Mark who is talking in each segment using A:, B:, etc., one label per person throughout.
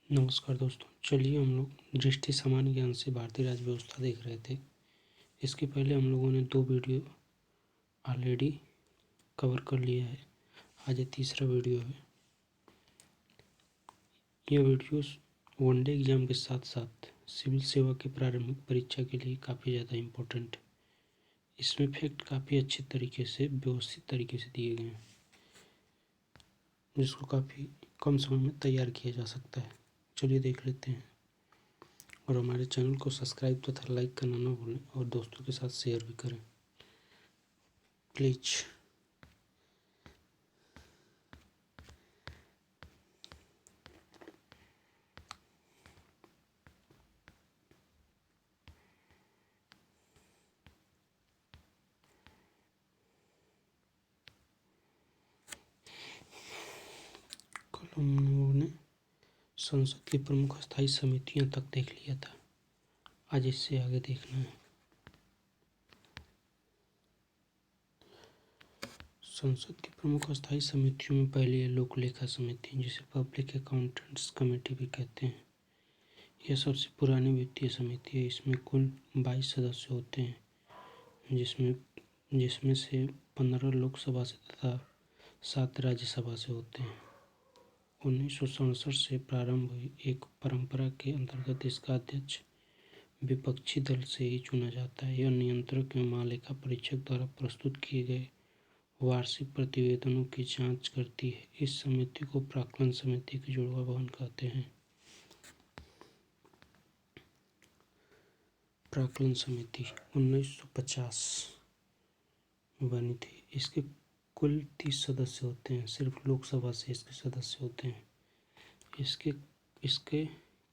A: नमस्कार दोस्तों, चलिए हम लोग दृष्टि सामान्य ज्ञान से भारतीय राज्य व्यवस्था देख रहे थे। इसके पहले हम लोगों ने 2 वीडियो ऑलरेडी कवर कर लिया है। आज ये तीसरा वीडियो है। यह वीडियोस वनडे एग्जाम के साथ साथ सिविल सेवा की प्रारंभिक परीक्षा के लिए काफ़ी ज़्यादा इम्पोर्टेंट है। इसमें फैक्ट काफ़ी अच्छे तरीके से व्यवस्थित तरीके से दिए गए हैं, जिसको काफ़ी कम समय में तैयार किया जा सकता है। चलिए देख लेते हैं। और हमारे चैनल को सब्सक्राइब तथा लाइक करना ना भूलें और दोस्तों के साथ शेयर भी करें प्लीज। कल हम लोगों ने संसद की प्रमुख स्थायी समितियों तक देख लिया था। आज इससे आगे देखना है। संसद की प्रमुख स्थायी समितियों में पहली है लोक लेखा समिति, जिसे पब्लिक अकाउंटेंट्स कमेटी भी कहते हैं। यह सबसे पुरानी वित्तीय समिति है। इसमें कुल 22 सदस्य होते हैं, जिसमें से 15 लोकसभा से तथा 7 राज्यसभा से होते हैं। 1967 से प्रारंभ हुई एक परंपरा के अंतर्गत इसका अध्यक्ष विपक्षी दल से ही चुना जाता है। यह नियंत्रक एवं महालेखा परीक्षक द्वारा प्रस्तुत किए गए वार्षिक प्रतिवेदनों की जांच करती है। इस समिति को प्राक्कलन समिति के जुड़वा भवन कहते हैं। प्राक्कलन समिति 1950 में बनी थी। इसके कुल 30 सदस्य होते हैं। सिर्फ लोकसभा से इसके सदस्य होते हैं। इसके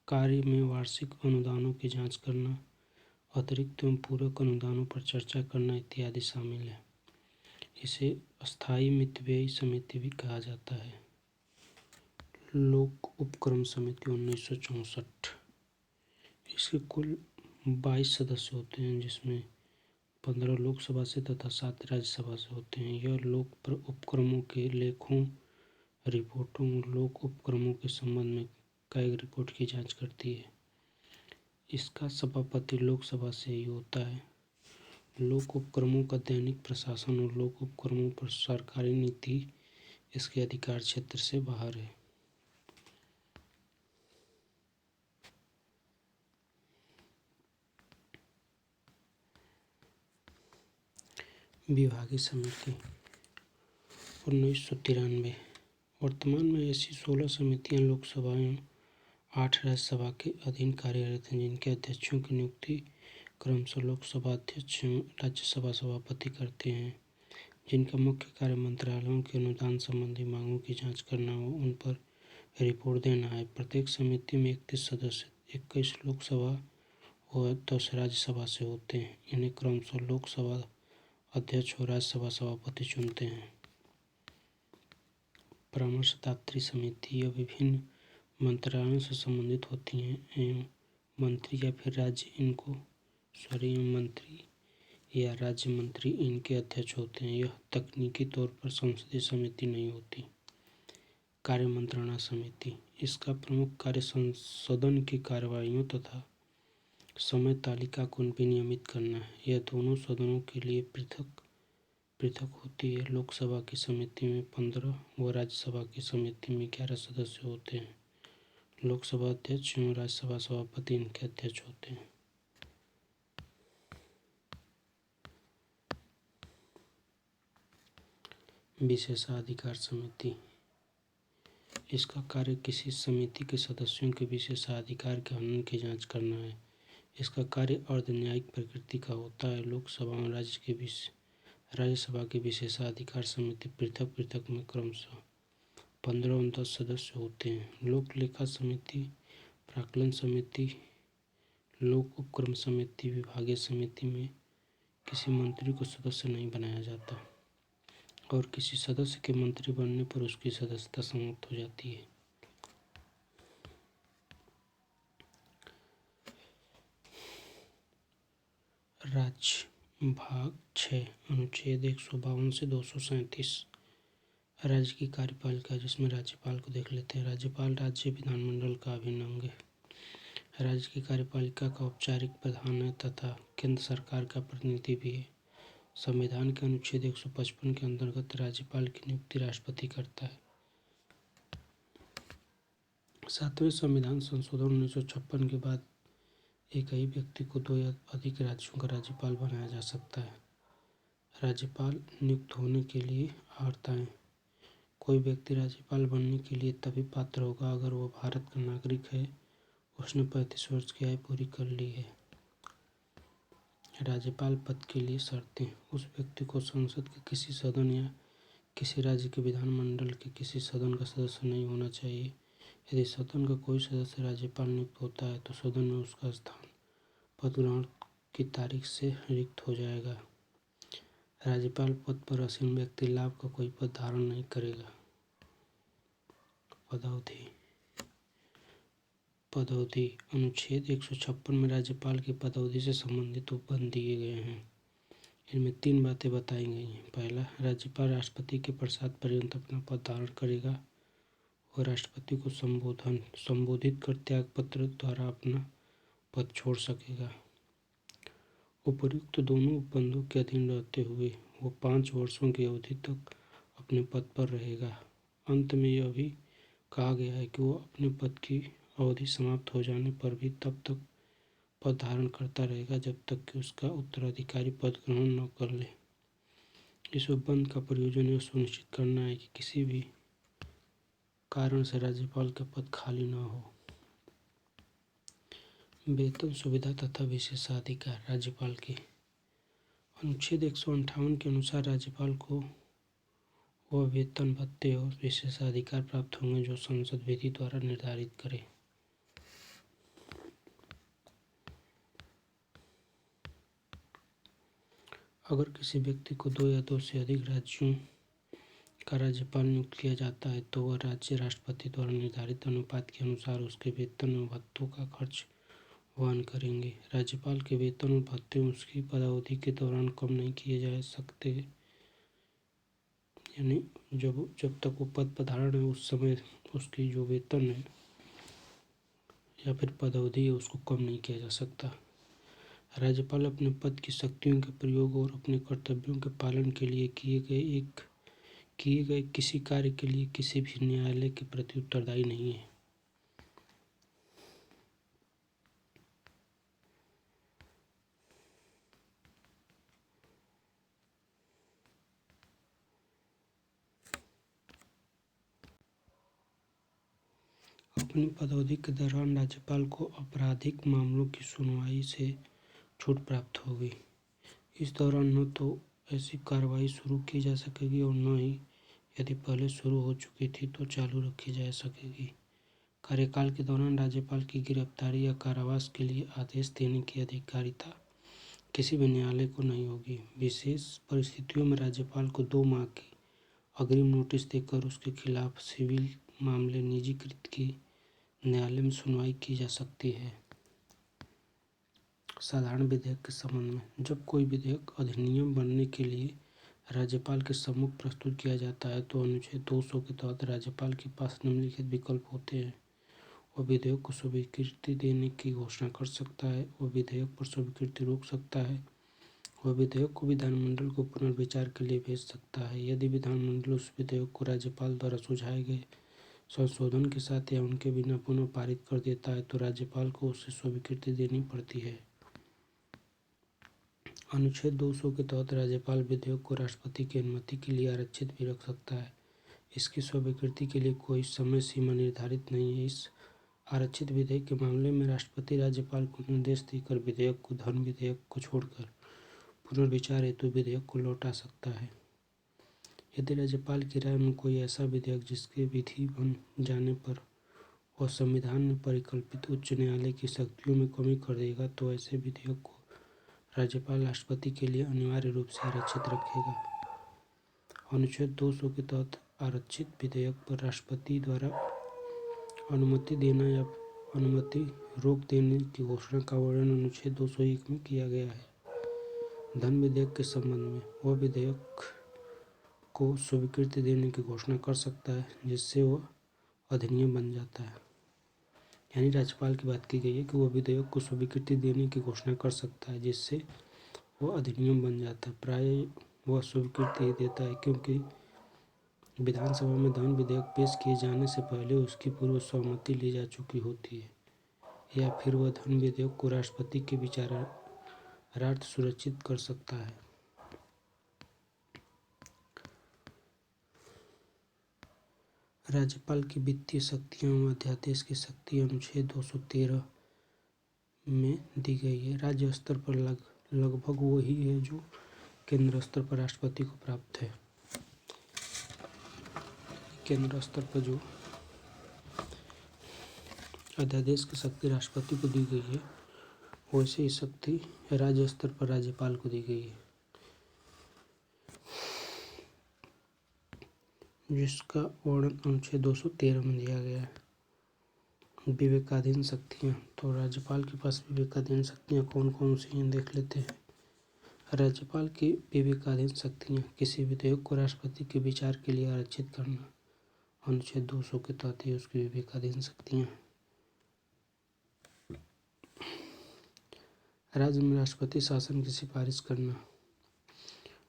A: कार्य में वार्षिक अनुदानों की जांच करना, अतिरिक्त एवं पूरक अनुदानों पर चर्चा करना इत्यादि शामिल है। इसे स्थायी मितव्ययी समिति भी कहा जाता है। लोक उपक्रम समिति 1964। इसके कुल 22 सदस्य होते हैं, जिसमें 15 लोकसभा से तथा 7 राज्यसभा से होते हैं। यह लोक उपक्रमों के लेखों, रिपोर्टों, लोक उपक्रमों के संबंध में कई रिपोर्ट की जांच करती है। इसका सभापति लोकसभा से ही होता है। लोक उपक्रमों का दैनिक प्रशासन और लोक उपक्रमों पर सरकारी नीति इसके अधिकार क्षेत्र से बाहर है। विभागीय समिति 1993। वर्तमान में ऐसी 16 समितियां लोकसभा एवं 8 राज्यसभा के अधीन कार्यरत हैं, जिनके अध्यक्षों की नियुक्ति क्रमशः लोकसभा अध्यक्ष एवं राज्यसभा सभापति करते हैं, जिनका मुख्य कार्य मंत्रालयों के अनुदान संबंधी मांगों की जांच करना व उन पर रिपोर्ट देना है। प्रत्येक समिति में 31 सदस्य 21 लोकसभा व 10 राज्यसभा से होते हैं। इन्हें क्रमशः लोकसभा अध्यक्ष और राज्यसभा सभापति चुनते हैं। परामर्शदात्री समिति यह विभिन्न मंत्रालयों से संबंधित होती हैं एवं मंत्री या फिर मंत्री या राज्य मंत्री इनके अध्यक्ष होते हैं। यह तकनीकी तौर पर संसदीय समिति नहीं होती। कार्य मंत्रणा समिति इसका प्रमुख कार्य सदन की कार्यवाहियों तथा समय तालिका को विनियमित करना है। यह दोनों सदनों के लिए पृथक पृथक होती है। लोकसभा की समिति में 15 व राज्यसभा की समिति में 11 सदस्य होते हैं। लोकसभा अध्यक्ष एवं राज्यसभा सभापति इनके अध्यक्ष होते हैं। विशेषाधिकार समिति इसका कार्य किसी समिति के सदस्यों के विशेषाधिकार के हनन की जांच करना है। इसका कार्य अर्ध न्यायिक प्रकृति का होता है। लोकसभा और राज्यसभा की विशेषाधिकार समिति पृथक पृथक में क्रमशः 15 और 10 सदस्य होते हैं। लोक लेखा समिति, प्राक्कलन समिति, लोक उपक्रम समिति, विभागीय समिति में किसी मंत्री को सदस्य नहीं बनाया जाता और किसी सदस्य के मंत्री बनने पर उसकी सदस्यता समाप्त हो जाती है। राज्य भाग 6 अनुच्छेद 152 से 237 राज्य की कार्यपालिका, जिसमें राज्यपाल को देख लेते हैं। राज्यपाल राज्य विधानमंडल का अभिन्न अंग है। राज्य की कार्यपालिका का औपचारिक प्रधान है तथा केंद्र सरकार का प्रतिनिधि भी है। संविधान के अनुच्छेद 155 के अंतर्गत राज्यपाल की नियुक्ति राष्ट्रपति करता है। 7वें संविधान संशोधन 1956 के बाद एक ही व्यक्ति को 2 या अधिक राज्यों का राज्यपाल बनाया जा सकता है। राज्यपाल नियुक्त होने के लिए अर्हताएं: कोई व्यक्ति राज्यपाल बनने के लिए तभी पात्र होगा अगर वह भारत का नागरिक है, उसने 35 वर्ष की आयु पूरी कर ली है। राज्यपाल पद के लिए शर्तें: उस व्यक्ति को संसद के किसी सदन या किसी राज्य के विधानमंडल के किसी सदन का सदस्य नहीं होना चाहिए। यदि सदन का कोई सदस्य राज्यपाल नियुक्त होता है तो सदन में उसका स्थान पद ग्रहण की तारीख से रिक्त हो जाएगा। राज्यपाल पद पर आसीन व्यक्ति लाभ का कोई पद धारण नहीं करेगा। पदअवधि अनुच्छेद 156 में राज्यपाल की पदअवधि से संबंधित उपबंध दिए गए हैं। इनमें 3 बातें बताई गई हैं। पहला, राज्यपाल राष्ट्रपति के प्रसाद पर्यंत अपना पद धारण करेगा। वह राष्ट्रपति को संबोधित कर त्यागपत्र द्वारा अपना पद छोड़ सकेगा। उपर्युक्त दोनों उपबंधों के अधीन रहते हुए वो 5 वर्षों की अवधि तक अपने पद पर रहेगा। अंत में यह भी कहा गया है कि वो अपने पद की अवधि समाप्त हो जाने पर भी तब तक पद धारण करता रहेगा जब तक कि उसका उत्तराधिकारी पद ग्रहण न कर ले। इस उपबंध का प्रयोजन यह सुनिश्चित करना है कि किसी भी कारण से राज्यपाल का पद खाली न हो। वेतन, सुविधा तथा विशेषाधिकार राज्यपाल के अनुच्छेद 158 के अनुसार राज्यपाल को वह वेतन, भत्ते और विशेषाधिकार प्राप्त होंगे जो संसद विधि द्वारा निर्धारित करे। अगर किसी व्यक्ति को 2 या 2 से अधिक राज्यों का राज्यपाल नियुक्त किया जाता है तो वह राज्य राष्ट्रपति द्वारा निर्धारित अनुपात के अनुसार उसके वेतन और भत्तों का खर्च वहन करेंगे। राज्यपाल के वेतन और भत्ते उसकी पदावधि के दौरान कम नहीं किए जा सकते, यानी जब तक वो पद पर धारण है उस समय उसकी जो वेतन है या फिर पदावधि है उसको कम नहीं किया जा सकता। राज्यपाल अपने पद की शक्तियों के प्रयोग और अपने कर्तव्यों के पालन के लिए किए गए किसी कार्य के लिए किसी भी न्यायालय के प्रति उत्तरदायी नहीं है। अपनी पदावधि के दौरान राज्यपाल को आपराधिक मामलों की सुनवाई से छूट प्राप्त होगी। इस दौरान न तो ऐसी कार्रवाई शुरू की जा सकेगी और न ही यदि पहले शुरू हो चुकी थी तो चालू रखी जा सकेगी। कार्यकाल के दौरान राज्यपाल की गिरफ्तारी या कारावास के लिए आदेश देने की अधिकारिता किसी भी न्यायालय को नहीं होगी। विशेष परिस्थितियों में राज्यपाल को 2 माह की अग्रिम नोटिस देकर उसके खिलाफ सिविल मामले निजीकृत की न्यायालय में सुनवाई की जा सकती है। साधारण विधेयक के संबंध में, जब कोई विधेयक अधिनियम बनने के लिए राज्यपाल के सम्मुख प्रस्तुत किया जाता है तो अनुच्छेद 200 के तहत राज्यपाल के पास निम्नलिखित विकल्प होते हैं। वह विधेयक को स्वीकृति देने की घोषणा कर सकता है, वह विधेयक पर स्वीकृति रोक सकता है, वह विधेयक को विधानमंडल को पुनर्विचार के लिए भेज सकता है। यदि विधानमंडल उस विधेयक को राज्यपाल द्वारा सुझाए गए संशोधन के साथ या उनके बिना पुनः पारित कर देता है तो राज्यपाल को उसे स्वीकृति देनी पड़ती है। अनुच्छेद 200 के तहत राज्यपाल विधेयक को राष्ट्रपति की अनुमति के लिए आरक्षित भी रख सकता है। इसकी स्वीकृति के लिए कोई समय सीमा निर्धारित नहीं है। इस आरक्षित विधेयक के मामले में राष्ट्रपति राज्यपाल को निर्देश देकर विधेयक को धन विधेयक को छोड़कर पुनर्विचार हेतु विधेयक को लौटा सकता है। यदि राज्यपाल की राय में कोई ऐसा विधेयक जिसके विधि बन जाने पर वह संविधान में परिकल्पित उच्च न्यायालय की शक्तियों में कमी कर देगा तो ऐसे विधेयक को राज्यपाल राष्ट्रपति के लिए अनिवार्य रूप से आरक्षित रखेगा। अनुच्छेद 200 के तहत आरक्षित विधेयक पर राष्ट्रपति द्वारा अनुमति देना या अनुमति रोक देने की घोषणा का वर्णन अनुच्छेद 201 में किया गया है। धन विधेयक के संबंध में, वह विधेयक को स्वीकृति देने की घोषणा कर सकता है, जिससे वह अधिनियम बन जाता है। यानी राज्यपाल की बात की गई है कि वह विधेयक को स्वीकृति देने की घोषणा कर सकता है, जिससे वह अधिनियम बन जाता है। प्रायः वह स्वीकृति देता है, क्योंकि विधानसभा में धन विधेयक पेश किए जाने से पहले उसकी पूर्व सहमति ली जा चुकी होती है, या फिर वह धन विधेयक को राष्ट्रपति के विचारार्थ सुरक्षित कर सकता है। राज्यपाल की वित्तीय शक्तियाँ एवं अध्यादेश की शक्ति अनुच्छेद 213 में दी गई है। राज्य स्तर पर लगभग वही है जो केंद्र स्तर पर राष्ट्रपति को प्राप्त है। केंद्र स्तर पर जो अध्यादेश की शक्ति राष्ट्रपति को दी गई है, वैसे ही शक्ति राज्य स्तर पर राज्यपाल को दी गई है, जिसका वर्णन अनुच्छेद 213 में दिया गया है। विवेकाधीन शक्तियाँ, तो राज्यपाल के पास विवेकाधीन शक्तियाँ कौन कौन सी हैं देख लेते हैं। राज्यपाल की विवेकाधीन शक्तियाँ: किसी विधेयक को राष्ट्रपति के विचार के लिए आरक्षित करना, अनुच्छेद 200 के तहत ही उसकी विवेकाधीन शक्तियाँ। राज्य में राष्ट्रपति शासन की सिफारिश करना।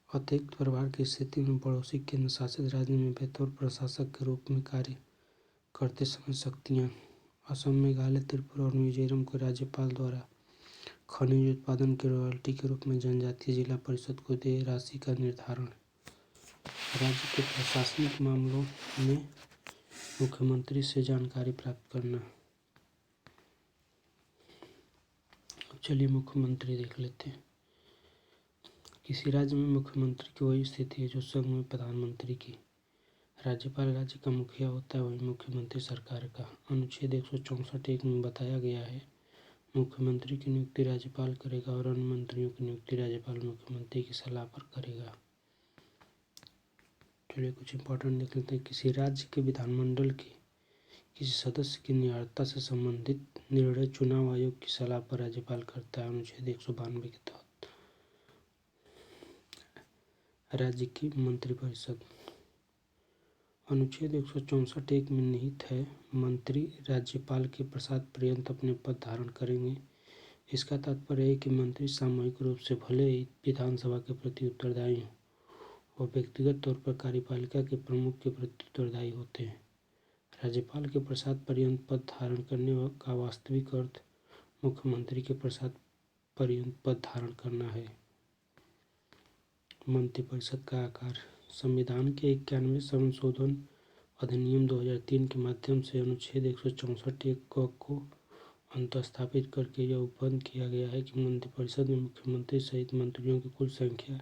A: अतिरिक्त प्रभार की स्थिति में पड़ोसी केंद्र शासित राज्य में बतौर प्रशासक के रूप में कार्य करते समय शक्तियाँ। असम, मेघालय, त्रिपुरा और मिजोरम को राज्यपाल द्वारा खनिज उत्पादन के रॉयल्टी के रूप में जनजातीय जिला परिषद को देय राशि का निर्धारण। राज्य के प्रशासनिक मामलों में मुख्यमंत्री से जानकारी प्राप्त करना। चलिए मुख्यमंत्री देख लेते हैं। किसी राज्य में मुख्यमंत्री की वही स्थिति है जो संघ में प्रधानमंत्री की। राज्यपाल राज्य का मुखिया होता है, वही मुख्यमंत्री सरकार का। अनुच्छेद 164 में बताया गया है, मुख्यमंत्री की नियुक्ति राज्यपाल करेगा और अन्य मंत्रियों की नियुक्ति राज्यपाल मुख्यमंत्री की सलाह पर करेगा। चलिए कुछ इंपॉर्टेंट देख लेते हैं। किसी राज्य के विधानमंडल के किसी सदस्य की नियरता से संबंधित निर्णय चुनाव आयोग की सलाह पर राज्यपाल करता है, अनुच्छेद 192 के तहत। राज्य की मंत्रिपरिषद, अनुच्छेद 164 में निहित है, मंत्री राज्यपाल के प्रसाद पर्यंत अपने पद धारण करेंगे। इसका तात्पर्य है कि मंत्री सामूहिक रूप से भले ही विधानसभा के प्रति उत्तरदायी हों, और व्यक्तिगत तौर पर कार्यपालिका के प्रमुख के प्रति उत्तरदायी होते हैं। राज्यपाल के प्रसाद पर्यंत पद धारण करने का वास्तविक अर्थ मुख्यमंत्री के प्रसाद पर्यंत पद धारण करना है। मंत्रिपरिषद का आकार, संविधान के 91वें संशोधन अधिनियम 2003 के माध्यम से अनुच्छेद 164 को अंतःस्थापित करके यह उपबंध किया गया है कि मंत्रिपरिषद में मुख्यमंत्री सहित मंत्रियों की कुल संख्या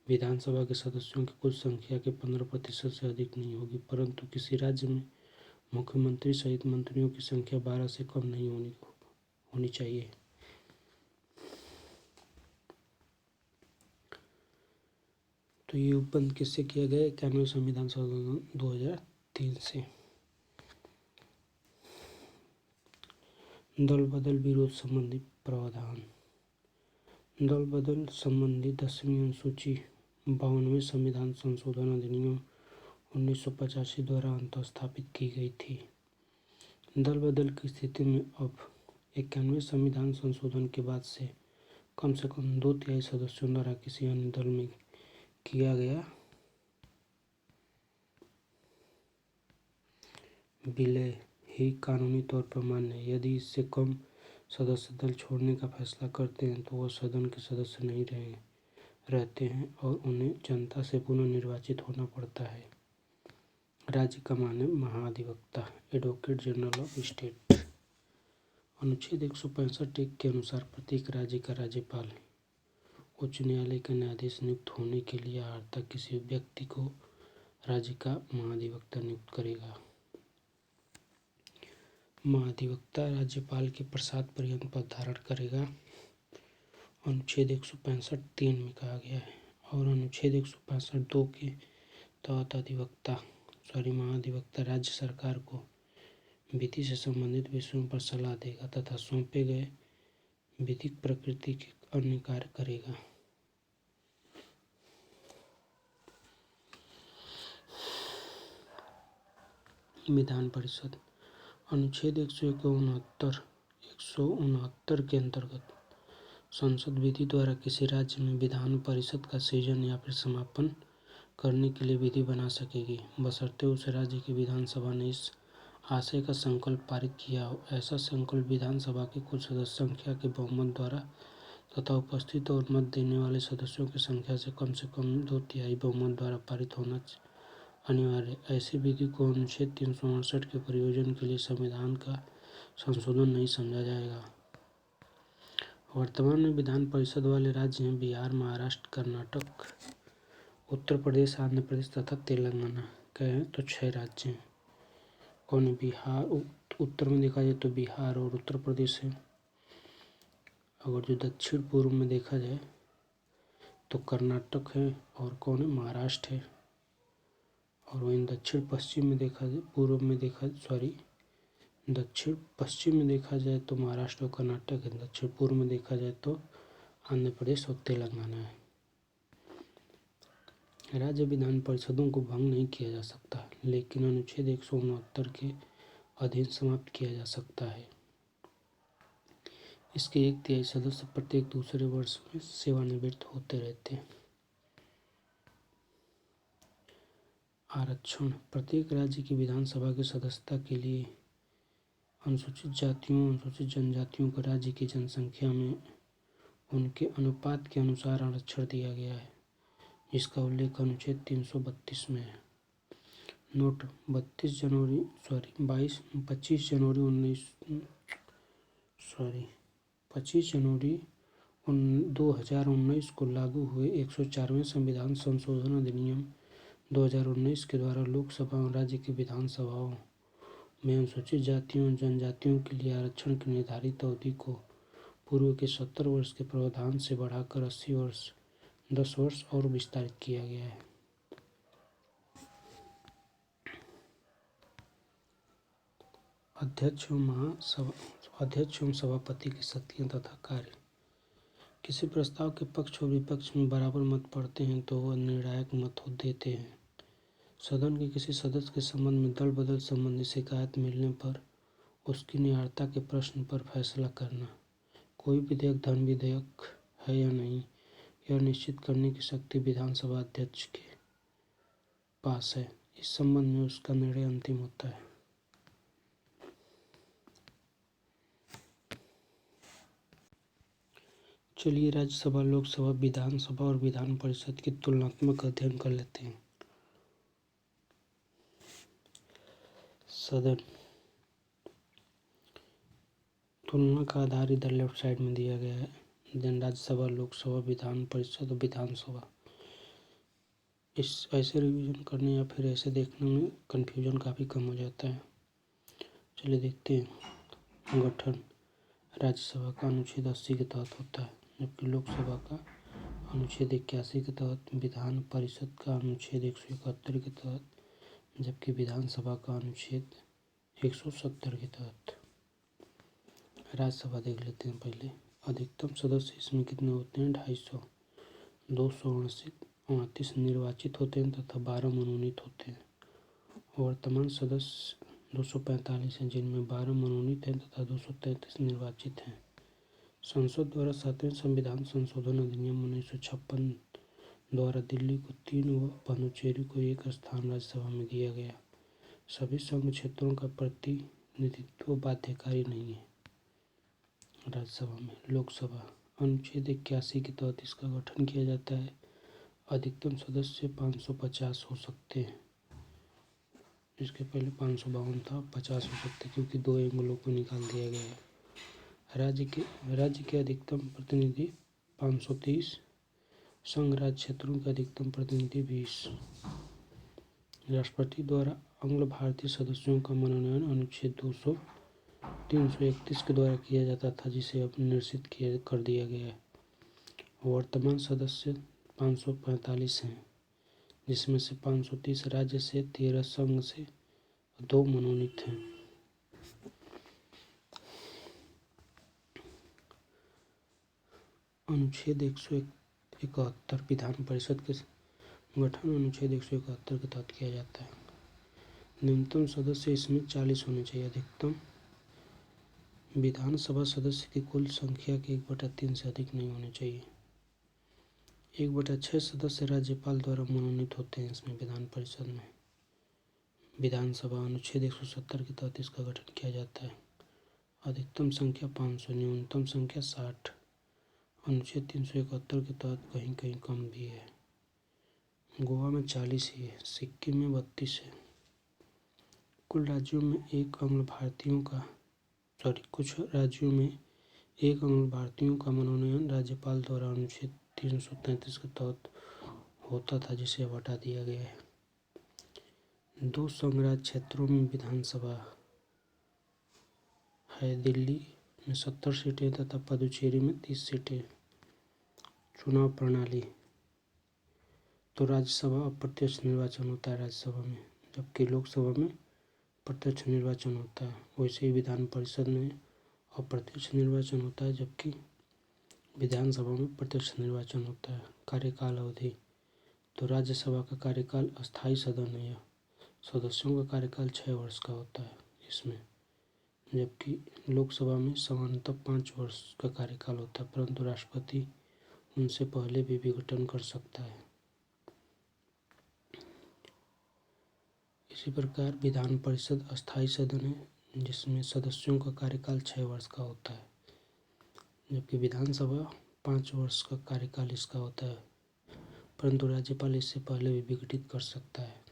A: विधानसभा के सदस्यों की कुल संख्या के 15% से अधिक नहीं होगी, परंतु किसी राज्य में मुख्यमंत्री सहित मंत्रियों की संख्या 12 से कम नहीं होनी चाहिए। तो ये उपबंध किससे किया गया? 91वें संविधान संशोधन 2003 से। दल बदल विरोध संबंधी प्रावधान, दल बदल संबंधी 10वीं अनुसूची 52वें संविधान संशोधन अधिनियम 1985 द्वारा अंतःस्थापित की गई थी। दल बदल की स्थिति में अब 91वें संविधान संशोधन के बाद से कम 2/3 सदस्यों द्वारा किसी अन्य दल में किया गया विलय ही कानूनी तौर पर मान्य है। यदि इससे कम सदस्य दल छोड़ने का फैसला करते हैं तो वह सदन के सदस्य नहीं रहते हैं और उन्हें जनता से पुनः निर्वाचित होना पड़ता है। राज्य का माननीय महाधिवक्ता, एडवोकेट जनरल ऑफ स्टेट। अनुच्छेद 165 के अनुसार प्रत्येक राज्य का राज्यपाल उच्च न्यायालय का न्यायाधीश नियुक्त होने के लिए अर्हता किसी व्यक्ति को राज्य का महाधिवक्ता नियुक्त करेगा। महाधिवक्ता राज्यपाल के प्रसाद पर्यंत पद धारण करेगा, अनुच्छेद 165(3) में कहा गया है। और अनुच्छेद 165(2) के तहत महाधिवक्ता राज्य सरकार को विधि से संबंधित विषयों पर सलाह देगा तथा सौंपे गए विधिक प्रकृति के अन्य कार्य करेगा। विधान परिषद। अनुच्छेद 169 के अंतर्गत संसद विधि द्वारा किसी राज्य में विधान परिषद का सृजन या फिर समापन करने के लिए विधि बना सकेगी, बशर्ते उस राज्य की विधानसभा ने इस आशय का संकल्प पारित किया हो। ऐसा संकल्प विधानसभा की कुल सदस्य संख्या के बहुमत द्वारा तथा उपस्थित और मत देने वाले सदस्यों की संख्या से कम 2/3 बहुमत द्वारा पारित होना अनिवार्य है। ऐसी विधि को अनुच्छेद 368 के प्रयोजन के लिए संविधान का संशोधन नहीं समझा जाएगा। वर्तमान में विधान परिषद वाले राज्य हैं बिहार, महाराष्ट्र, कर्नाटक, उत्तर प्रदेश, आंध्र प्रदेश तथा तेलंगाना। कहें तो 6 राज्य हैं। कौन है? बिहार। उत्तर में देखा जाए तो बिहार और उत्तर प्रदेश है। अगर जो दक्षिण पूर्व में देखा जाए तो कर्नाटक है और कौन है? महाराष्ट्र है। और वहीं दक्षिण पश्चिम में देखा जाए दक्षिण पश्चिम में देखा जाए तो महाराष्ट्र और कर्नाटक है। दक्षिण पूर्व में देखा जाए तो आंध्र प्रदेश और तेलंगाना है। राज्य विधान परिषदों को भंग नहीं किया जा सकता, लेकिन अनुच्छेद 169 के अधीन समाप्त किया जा सकता है। इसके 1/3 सदस्य प्रत्येक दूसरे वर्ष में सेवानिवृत्त होते रहते हैं। आरक्षण। प्रत्येक राज्य की विधानसभा की सदस्यता के लिए अनुसूचित जातियों, अनुसूचित जनजातियों को राज्य की जनसंख्या में उनके अनुपात के अनुसार आरक्षण दिया गया है, जिसका उल्लेख अनुच्छेद 332 में है। नोट 25 जनवरी 2019 को लागू हुए 104वें संविधान संशोधन अधिनियम 2019 के द्वारा लोकसभा और राज्य की विधानसभाओं में अनुसूचित जातियों और जनजातियों के लिए आरक्षण की निर्धारित अवधि को पूर्व के 70 वर्ष के प्रावधान से बढ़ाकर 80 वर्ष 10 वर्ष और विस्तारित किया गया है। अध्यक्ष एवं सभापति की शक्तियाँ तथा कार्य। किसी प्रस्ताव के पक्ष और विपक्ष में बराबर मत पड़ते हैं तो वह निर्णायक मत देते हैं। सदन के किसी सदस्य के संबंध में दल बदल संबंधी शिकायत मिलने पर उसकी निहारता के प्रश्न पर फैसला करना। कोई विधेयक धन विधेयक है या नहीं, यह निश्चित करने की शक्ति विधानसभा अध्यक्ष के पास है। इस संबंध में उसका निर्णय अंतिम होता है। चलिए राज्यसभा, लोकसभा, विधानसभा और विधान परिषद की तुलनात्मक अध्ययन कर लेते हैं। सदन। तुलना का आधार इधर लेफ्ट साइड में दिया गया है। देन राज्यसभा, लोकसभा, विधान परिषद और विधानसभा। इस ऐसे रिवीजन करने या फिर ऐसे देखने में कन्फ्यूजन काफ़ी कम हो जाता है। चलिए देखते हैं। गठन। राज्यसभा का अनुच्छेद 80 के तहत होता है, जबकि लोकसभा का अनुच्छेद 81 के तहत, विधान परिषद का अनुच्छेद 171 के तहत, जबकि विधानसभा का अनुच्छेद 170 के तहत। राज्यसभा देख लेते हैं पहले। अधिकतम सदस्य इसमें कितने होते हैं? 250। 238 निर्वाचित होते हैं तथा 12 मनोनीत होते हैं। वर्तमान सदस्य 245 हैं, जिनमें 12 मनोनीत हैं तथा 233 निर्वाचित हैं। संसद द्वारा 7वें संविधान संशोधन अधिनियम 1956 द्वारा दिल्ली को 3 व पुडुचेरी को 1 स्थान राज्यसभा में दिया गया। सभी संघ क्षेत्रों का प्रतिनिधित्व बाध्यकारी नहीं है राज्यसभा में। लोकसभा। अनुच्छेद 81 के तहत इसका गठन किया जाता है। अधिकतम सदस्य 550 हो सकते हैं। इसके पहले 552 था, 50 हो सकते क्योंकि 2 एंगलों को निकाल दिया गया है। राज्य के अधिकतम प्रतिनिधि 530। संघ राज्य क्षेत्रों के अधिकतम प्रतिनिधि 20। राष्ट्रपति द्वारा अंग्ल भारतीय सदस्यों का मनोनयन अनुच्छेद 331 के द्वारा किया जाता था, जिसे अब निरसित कर दिया गया है। वर्तमान सदस्य 545 हैं, जिसमें से 530 राज्य से, 13 संघ से, 2 मनोनीत हैं। अनुच्छेद 171 विधान परिषद के गठन अनुच्छेद 171 के तहत किया जाता है। न्यूनतम सदस्य इसमें 40 होने चाहिए। अधिकतम विधानसभा सदस्य की कुल संख्या के 1/3 से अधिक नहीं होने चाहिए। 1/6 सदस्य राज्यपाल द्वारा मनोनीत होते हैं इसमें विधान परिषद में। विधानसभा अनुच्छेद 170 के तहत इसका गठन किया जाता है। अधिकतम संख्या 500, न्यूनतम संख्या 60। अनुच्छेद 371 के तहत कहीं कहीं कम भी है। गोवा में 40 ही है, सिक्किम में 32 है। कुछ राज्यों में एक अंग्ल भारतीयों का मनोनयन राज्यपाल द्वारा अनुच्छेद 333 के तहत होता था, जिसे अब हटा दिया गया है। 2 संघराज्य क्षेत्रों में विधानसभा है। दिल्ली में 70 सीटें तथा पुदुचेरी में 30 सीटें। चुनाव प्रणाली तो राज्यसभा अप्रत्यक्ष निर्वाचन होता है राज्यसभा में, जबकि लोकसभा में प्रत्यक्ष निर्वाचन होता है। वैसे ही विधान परिषद में अप्रत्यक्ष निर्वाचन होता है, जबकि विधानसभा में प्रत्यक्ष निर्वाचन होता है। कार्यकाल अवधि तो राज्यसभा का कार्यकाल अस्थायी सदन है। यह सदस्यों का कार्यकाल 6 वर्ष का होता है इसमें, जबकि लोकसभा में सामान्यतः 5 वर्ष का कार्यकाल होता है, परंतु राष्ट्रपति उनसे पहले भी विघटन कर सकता है। इसी प्रकार विधान परिषद अस्थायी सदन है, जिसमें सदस्यों का कार्यकाल 6 वर्ष का होता है, जबकि विधानसभा 5 वर्ष का कार्यकाल इसका होता है, परंतु राज्यपाल इससे पहले भी विघटित कर सकता है।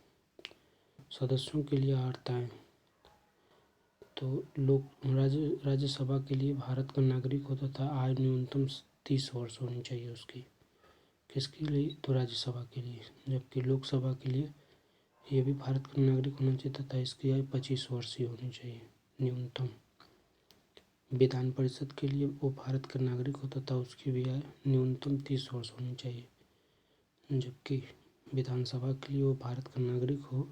A: सदस्यों के लिए अर्हताएं तो राज्यसभा के लिए भारत का नागरिक हो तथा आयु न्यूनतम 30 वर्ष होनी चाहिए उसकी। किसके लिए? तो राज्यसभा के लिए। जबकि लोकसभा के लिए ये भी भारत का नागरिक होना चाहिए तथा इसकी आयु 25 वर्ष ही होनी चाहिए न्यूनतम। विधान परिषद के लिए वो भारत का नागरिक हो तथा उसकी भी आयु न्यूनतम 30 वर्ष होनी चाहिए, जबकि विधानसभा के लिए वो भारत का नागरिक हो,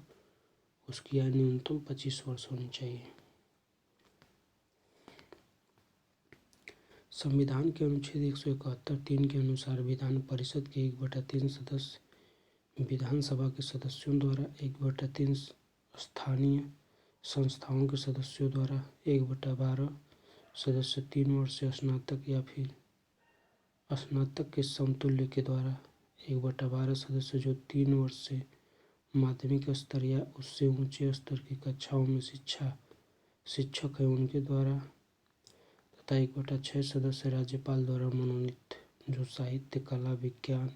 A: उसकी आयु न्यूनतम 25 वर्ष होनी चाहिए। संविधान के अनुच्छेद 171(3) के अनुसार विधान परिषद के 1/3 सदस्य विधानसभा के सदस्यों द्वारा, 1/3 स्थानीय संस्थाओं के सदस्यों द्वारा, 1/12 सदस्य 3 वर्ष से स्नातक या फिर स्नातक के समतुल्य के द्वारा, 1/12 सदस्य जो 3 वर्ष से माध्यमिक स्तर या उससे ऊंचे स्तर की कक्षाओं में शिक्षक है उनके द्वारा, तथा 1/6 सदस्य राज्यपाल द्वारा मनोनीत जो साहित्य, कला, विज्ञान,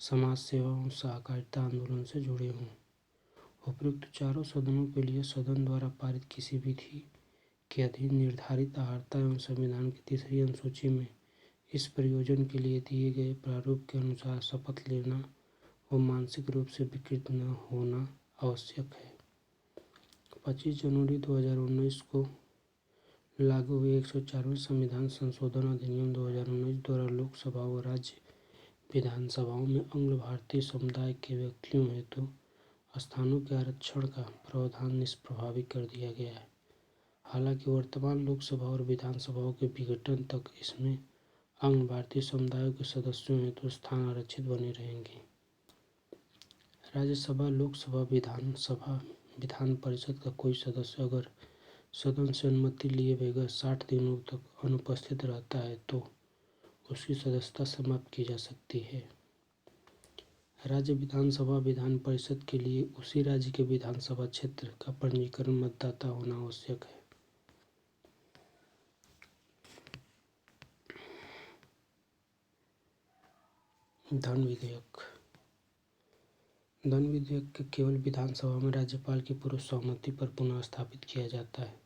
A: समाज सेवा और सहकारिता आंदोलन से जुड़े हों। उपयुक्त चारों सदनों के लिए सदन द्वारा पारित किसी विधि के अधीन निर्धारित अर्हता एवं संविधान की 3री अनुसूची में इस प्रयोजन के लिए दिए गए प्रारूप के अनुसार शपथ लेना व मानसिक रूप से विकृत न होना आवश्यक है। 25 जनवरी 2019 को लागू हुए 104वें संविधान संशोधन अधिनियम 2019 द्वारा लोकसभा व राज्य विधानसभाओं में अंग्ल भारतीय समुदाय के व्यक्तियों हेतु स्थानों के आरक्षण का प्रावधान निष्प्रभावी कर दिया गया है। हालांकि वर्तमान लोकसभा और विधानसभाओं के विघटन तक इसमें अंग्ल भारतीय समुदायों के सदस्यों हेतु स्थान आरक्षित बने रहेंगे। राज्यसभा, लोकसभा, विधानसभा, विधान परिषद का कोई सदस्य अगर सदन से अनुमति लिए बगैर 60 दिनों तक अनुपस्थित रहता है तो उसकी सदस्यता समाप्त की जा सकती है। राज्य विधानसभा विधान परिषद के लिए उसी राज्य के विधानसभा क्षेत्र का पंजीकरण मतदाता होना आवश्यक है। धन विधेयक। धन विधेयक के केवल विधानसभा में राज्यपाल की पूर्व सहमति पर पुनः स्थापित किया जाता है।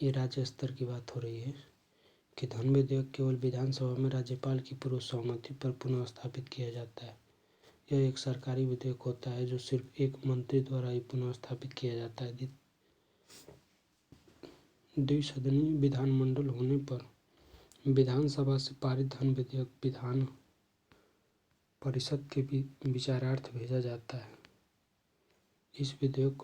A: ये राज्य स्तर की बात हो रही है कि धन विधेयक केवल विधानसभा में राज्यपाल की पूर्व सहमति पर पुनः स्थापित किया जाता है। यह एक सरकारी विधेयक होता है जो सिर्फ एक मंत्री द्वारा ही पुनः स्थापित किया जाता है। द्विसदनीय विधानमंडल होने पर विधानसभा से पारित धन विधेयक विधान परिषद के विचारार्थ भेजा जाता है। इस विधेयक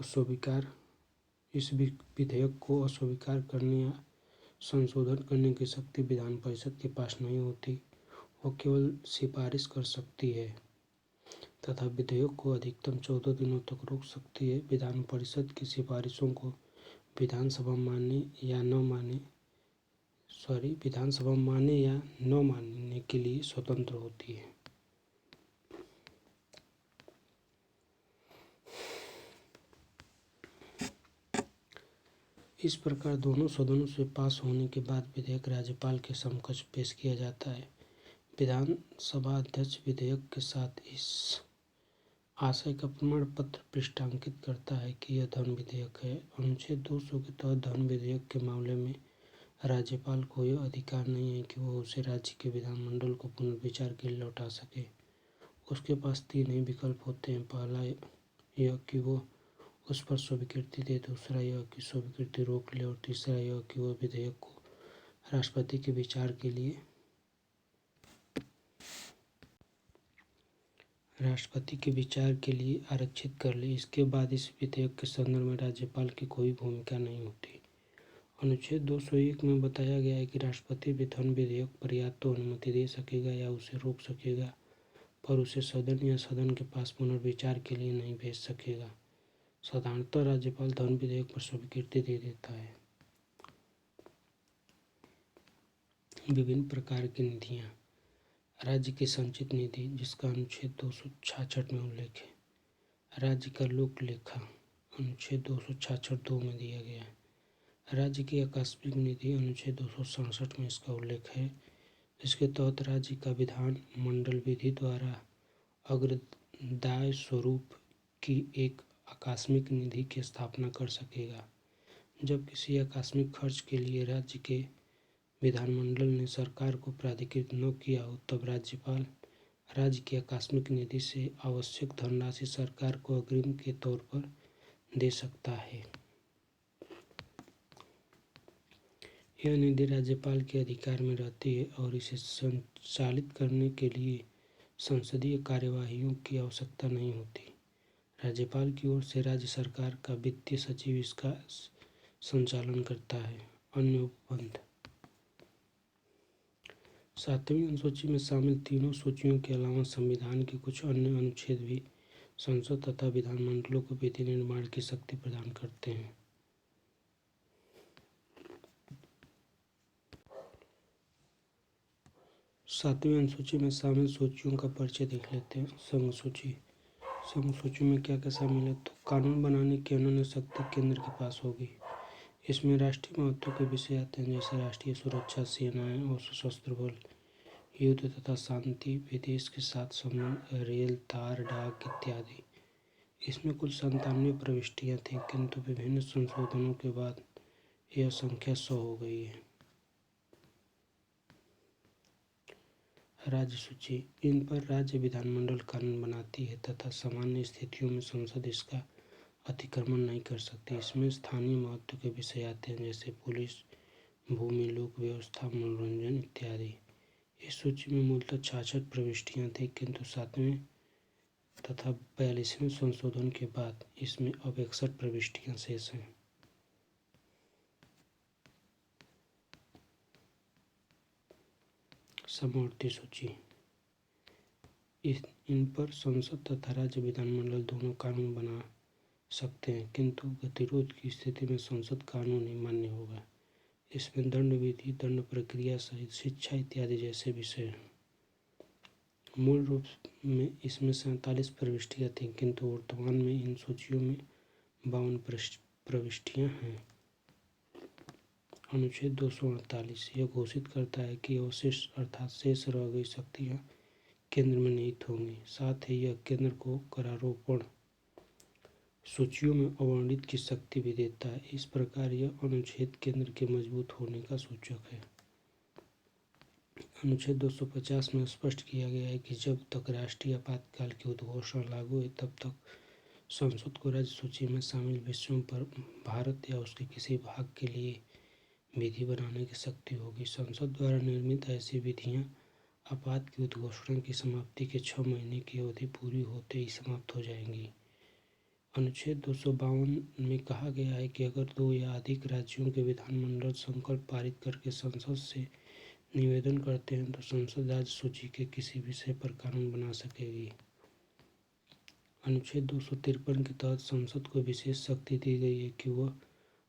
A: को अस्वीकार करने या संशोधन करने की शक्ति विधान परिषद के पास नहीं होती, वो केवल सिफारिश कर सकती है। तथा विधेयक को अधिकतम 14 दिनों तक रोक सकती है। विधान परिषद की सिफारिशों को विधानसभा माने या न मानने के लिए स्वतंत्र होती है। इस प्रकार दोनों सदनों से पास होने के बाद विधेयक राज्यपाल के समकक्ष पेश किया जाता है। विधानसभा अध्यक्ष विधेयक के साथ इस आशय का प्रमाण पत्र पृष्ठांकित करता है कि यह धन विधेयक है। अनुच्छेद 200 के तहत धन विधेयक के मामले में राज्यपाल को यह अधिकार नहीं है कि वह उसे राज्य के विधानमंडल को पुनर्विचार के लिए लौटा सके। उसके पास 3 ही विकल्प होते हैं। पहला यह कि वह उस पर स्वीकृति दे, दूसरा यह कि स्वीकृति रोक ले और तीसरा यह कि वह विधेयक को राष्ट्रपति के विचार के लिए आरक्षित कर ले। इसके बाद इस विधेयक के संदर्भ में राज्यपाल की कोई भूमिका नहीं होती। अनुच्छेद 201 में बताया गया है कि राष्ट्रपति धन विधेयक पर या तो अनुमति दे सकेगा या उसे रोक सकेगा, पर उसे सदन या सदन के पास पुनर्विचार के लिए नहीं भेज सकेगा। साधारणतः राज्यपाल धन विधेयक पर स्वीकृति दे देता है। विभिन्न प्रकार की निधियाँ। राज्य की संचित निधि, जिसका अनुच्छेद 266 में उल्लेख है। राज्य का लोक लेखा, अनुच्छेद 266(2) में दिया गया है। राज्य की आकस्मिक निधि, अनुच्छेद 267 में इसका उल्लेख है, जिसके तहत राज्य का विधान मंडल विधि द्वारा अग्रदाय स्वरूप की एक आकस्मिक निधि की स्थापना कर सकेगा। जब किसी आकस्मिक खर्च के लिए राज्य के विधानमंडल ने सरकार को प्राधिकृत न किया हो, तब राज्यपाल राज्य की आकस्मिक निधि से आवश्यक धनराशि सरकार को अग्रिम के तौर पर दे सकता है। यह निधि राज्यपाल के अधिकार में रहती है और इसे संचालित करने के लिए संसदीय कार्यवाहियों की आवश्यकता नहीं होती। राज्यपाल की ओर से राज्य सरकार का वित्तीय सचिव इसका संचालन करता है। अन्य उपबंध। 7वीं अनुसूची में शामिल तीनों सूचियों के अलावा संविधान के कुछ अन्य अनुच्छेद भी संसद तथा विधानमंडलों को विधि निर्माण की शक्ति प्रदान करते हैं। सातवीं अनुसूची में शामिल सूचियों का परिचय देख लेते हैं। संघ सूची। संघ सूची में क्या क्या शामिल है? तो कानून बनाने की अनन्य शक्ति केंद्र के पास होगी। इसमें राष्ट्रीय महत्व के विषय आते हैं, जैसे राष्ट्रीय सुरक्षा, सेनाएं और सशस्त्र बल, युद्ध तथा शांति, विदेश के साथ संबंध, रेल, तार, डाक इत्यादि। इसमें कुल 97 प्रविष्टियाँ थीं, किंतु विभिन्न संशोधनों के बाद यह संख्या 100 हो गई है। राज्य सूची। इन पर राज्य विधानमंडल कानून बनाती है तथा सामान्य स्थितियों में संसद इसका अतिक्रमण नहीं कर सकती। इसमें स्थानीय महत्व के विषय आते हैं, जैसे पुलिस, भूमि, लोक व्यवस्था, मनोरंजन इत्यादि। इस सूची में मूलतः 66 प्रविष्टियाँ थीं, किंतु 7वें तथा 42वें संशोधन के बाद इसमें अब 61 प्रविष्टियाँ शेष हैं। समवर्ती सूची। इन पर संसद तथा राज्य विधानमंडल दोनों कानून बना सकते हैं, किंतु गतिरोध की स्थिति में संसद कानून ही मान्य होगा। इसमें दंड विधि, दंड प्रक्रिया सहित शिक्षा इत्यादि जैसे विषय हैं। मूल रूप में इसमें 47 प्रविष्टियाँ थीं, किंतु वर्तमान में इन सूचियों में 52 प्रविष्टियाँ हैं। अनुच्छेद 248 यह घोषित करता है कि अवशिष्ट अर्थात शेष रह गई शक्तियाँ केंद्र में निहित होंगी। साथ ही यह केंद्र को करारोपण सूचियों में अवर्णित की शक्ति भी देता है। इस प्रकार यह अनुच्छेद केंद्र के मजबूत होने का सूचक है। अनुच्छेद 250 में स्पष्ट किया गया है कि जब तक राष्ट्रीय आपातकाल की उद्घोषणा लागू है, तब तक संसद को राज्य सूची में शामिल विषयों पर भारत या उसके किसी भाग के लिए विधि बनाने की शक्ति होगी। संसद द्वारा निर्मित ऐसी विधियाँ आपात की उद्घोषणा की समाप्ति के 6 महीने की अवधि पूरी होते ही समाप्त हो जाएंगी। अनुच्छेद 252 में कहा गया है कि अगर 2 या अधिक राज्यों के विधानमंडल संकल्प पारित करके संसद से निवेदन करते हैं, तो संसद राज्य सूची के किसी विषय पर कानून बना सकेगी। अनुच्छेद 253 के तहत संसद को विशेष शक्ति दी गई है कि वह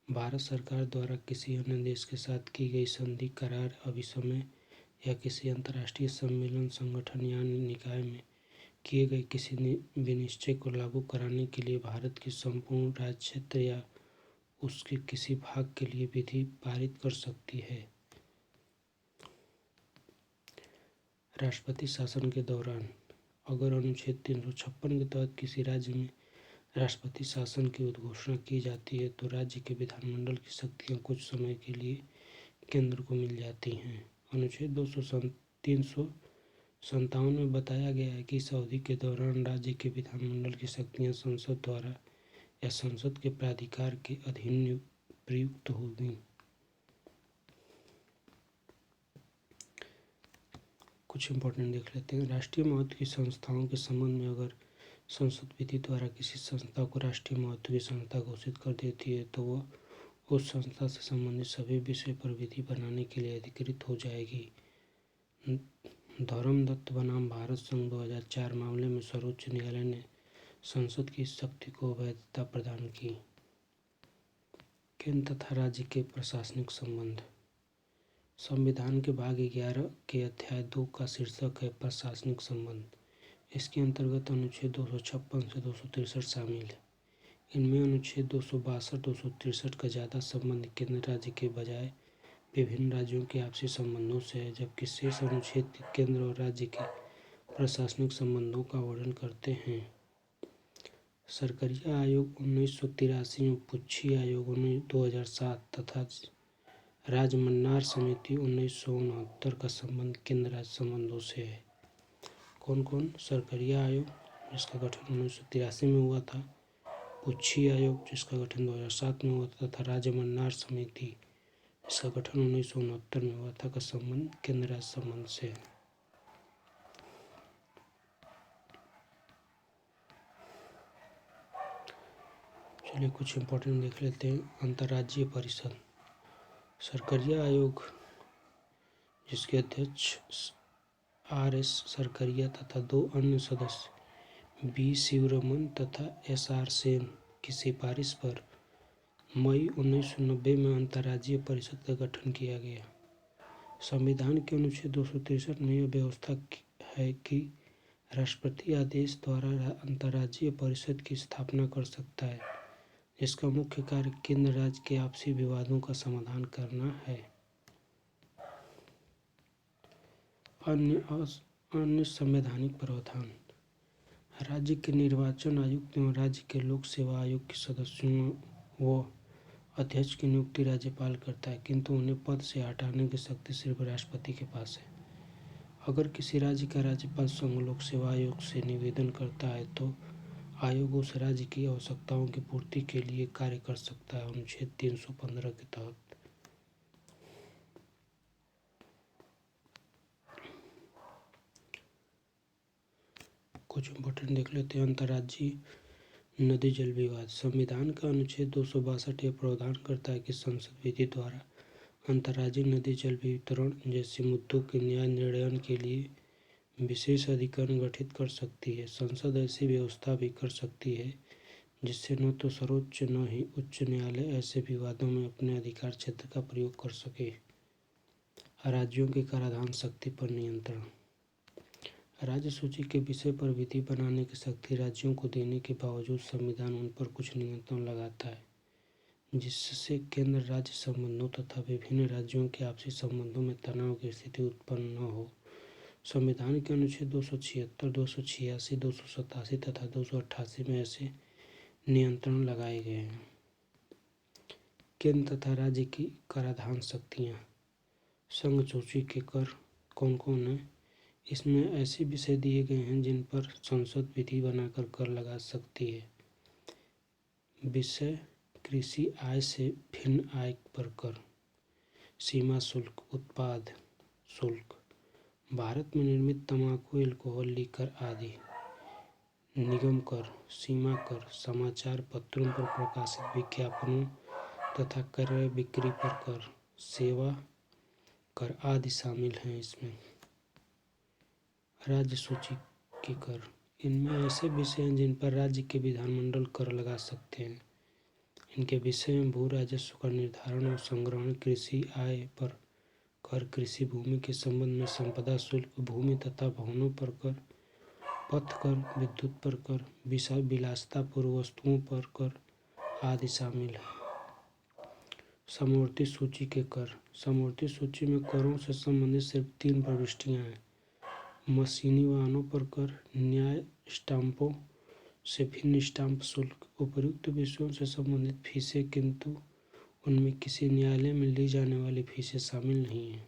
A: भारत सरकार द्वारा किसी अन्य देश के साथ की गई संधि, करार, अभिसमय या किसी अंतर्राष्ट्रीय सम्मेलन, संगठन या निकाय में किए गए किसी विनिश्चय को लागू कराने के लिए भारत की संपूर्ण राज्य क्षेत्र या उसके किसी भाग के लिए विधि पारित कर सकती है। राष्ट्रपति शासन के दौरान अगर अनुच्छेद 356 के तहत किसी राज्य में राष्ट्रपति शासन की उद्घोषणा की जाती है तो राज्य के विधानमंडल की शक्तियां कुछ समय के लिए केंद्र को मिल जाती हैं। अनुच्छेद 357 में बताया गया है कि इस अवधि के दौरान राज्य के विधानमंडल की शक्तियां संसद द्वारा या संसद के प्राधिकार के अधीन प्रयुक्त होगी। कुछ इम्पोर्टेंट देख लेते हैं। राष्ट्रीय महत्व की संस्थाओं के संबंध में अगर संसद विधि द्वारा किसी संस्था को राष्ट्रीय महत्व की संस्था घोषित कर देती है तो वह उस संस्था से संबंधित सभी विषय पर विधि बनाने के लिए अधिकृत हो जाएगी। धर्मदत्त बनाम भारत संघ 2004 मामले में सर्वोच्च न्यायालय ने संसद की इस शक्ति को वैधता प्रदान की। केंद्र तथा राज्य के प्रशासनिक संबंध। संविधान के भाग 11 के अध्याय 2 का शीर्षक है प्रशासनिक संबंध। इसके अंतर्गत अनुच्छेद 256 से 263 शामिल है। इनमें अनुच्छेद 262, 263 का ज़्यादा संबंध केंद्र राज्य के बजाय विभिन्न राज्यों के आपसी संबंधों से है, जबकि शेष अनुच्छेद केंद्र और राज्य के प्रशासनिक संबंधों का वर्णन करते हैं। सरकरिया आयोग 1983 में, पुच्छी आयोग 2007 तथा राजमन्नार समिति 1969 का संबंध केंद्र राज्य संबंधों से है। कौन कौन? सरकरिया आयोग जिसका गठन 1983 में हुआ था, पुच्छी आयोग जिसका गठन 2007 में हुआ था तथा राजमन्नार समिति जिसका गठन 1969 में हुआ था का संबंध केंद्र राज्य संबंध से है। चलिए कुछ इम्पोर्टेंट देख लेते हैं। अंतर्राज्यीय परिषद। सरकरिया आयोग जिसके अध्यक्ष RS सरकरिया तथा 2 अन्य सदस्य B शिवरमन तथा SR सेन की सिफारिश पर मई 1990 में अंतर्राज्यीय परिषद का गठन किया गया। संविधान के अनुच्छेद 263 में यह व्यवस्था है कि राष्ट्रपति आदेश द्वारा अंतर्राज्यीय परिषद की स्थापना कर सकता है, जिसका मुख्य कार्य केंद्र राज्य के आपसी विवादों का समाधान करना है। अन्य संवैधानिक प्रावधान। राज्य के निर्वाचन आयुक्त एवं राज्य के लोक सेवा आयोग के सदस्यों व अध्यक्ष की नियुक्ति राज्यपाल करता है, किंतु उन्हें पद से हटाने की शक्ति सिर्फ राष्ट्रपति के पास है। अगर किसी राज्य का राज्यपाल संघ लोक सेवा आयोग से निवेदन करता है तो आयोग उस राज्य की आवश्यकताओं की पूर्ति के लिए कार्य कर सकता है, अनुच्छेद 315 के तहत। कुछ इम्पोर्टेंट देख लेते हैं। अंतर्राज्यीय नदी जल विवाद। संविधान का अनुच्छेद 262 यह प्रावधान करता है कि संसद विधि द्वारा अंतर्राज्यीय नदी जल वितरण जैसे मुद्दों के न्याय निर्णयन के लिए विशेष अधिकरण गठित कर सकती है। संसद ऐसी व्यवस्था भी कर सकती है जिससे न तो सर्वोच्च न ही उच्च न्यायालय ऐसे विवादों में अपने अधिकार क्षेत्र का प्रयोग कर सके। राज्यों की कराधान शक्ति पर नियंत्रण। राज्य सूची के विषय पर विधि बनाने की शक्ति राज्यों को देने के बावजूद संविधान उन पर कुछ नियंत्रण लगाता है, जिससे केंद्र राज्य संबंधों तथा विभिन्न राज्यों के आपसी संबंधों में तनाव की स्थिति उत्पन्न न हो। संविधान के अनुच्छेद 276, 286, 287 तथा 288 में ऐसे नियंत्रण लगाए गए हैं। केंद्र तथा राज्य की कराधान शक्तियाँ। संघ सूची के कर कौन कौन है? इसमें ऐसे विषय दिए गए हैं जिन पर संसद विधि बनाकर कर लगा सकती है। विषय: कृषि आय से भिन्न आय पर कर, सीमा शुल्क, उत्पाद शुल्क, भारत में निर्मित तंबाकू, अल्कोहल, लीकर आदि, निगम कर, सीमा कर, समाचार पत्रों पर प्रकाशित विज्ञापनों तथा क्रय बिक्री पर कर, सेवा कर आदि शामिल हैं। इसमें राज्य सूची के कर इनमें ऐसे विषय हैं जिन पर राज्य के विधानमंडल कर लगा सकते हैं। इनके विषय में भू राजस्व का निर्धारण और संग्रहण, कृषि आय पर कर, कृषि भूमि के संबंध में संपदा शुल्क, भूमि तथा भवनों पर कर, पथ कर, विद्युत पर कर, विलासितापूर्ण वस्तुओं पर कर आदि शामिल है। समवर्ती सूची के कर। समवर्ती सूची में करों से संबंधित सिर्फ 3 प्रविष्टियां हैं। मशीनी वाहनों पर कर, न्याय स्टाम्पों से भिन्न स्टाम्प शुल्क। उपर्युक्त विषयों से संबंधित फीसें, किंतु उनमें किसी न्यायालय में ली जाने वाली फीसें शामिल नहीं हैं।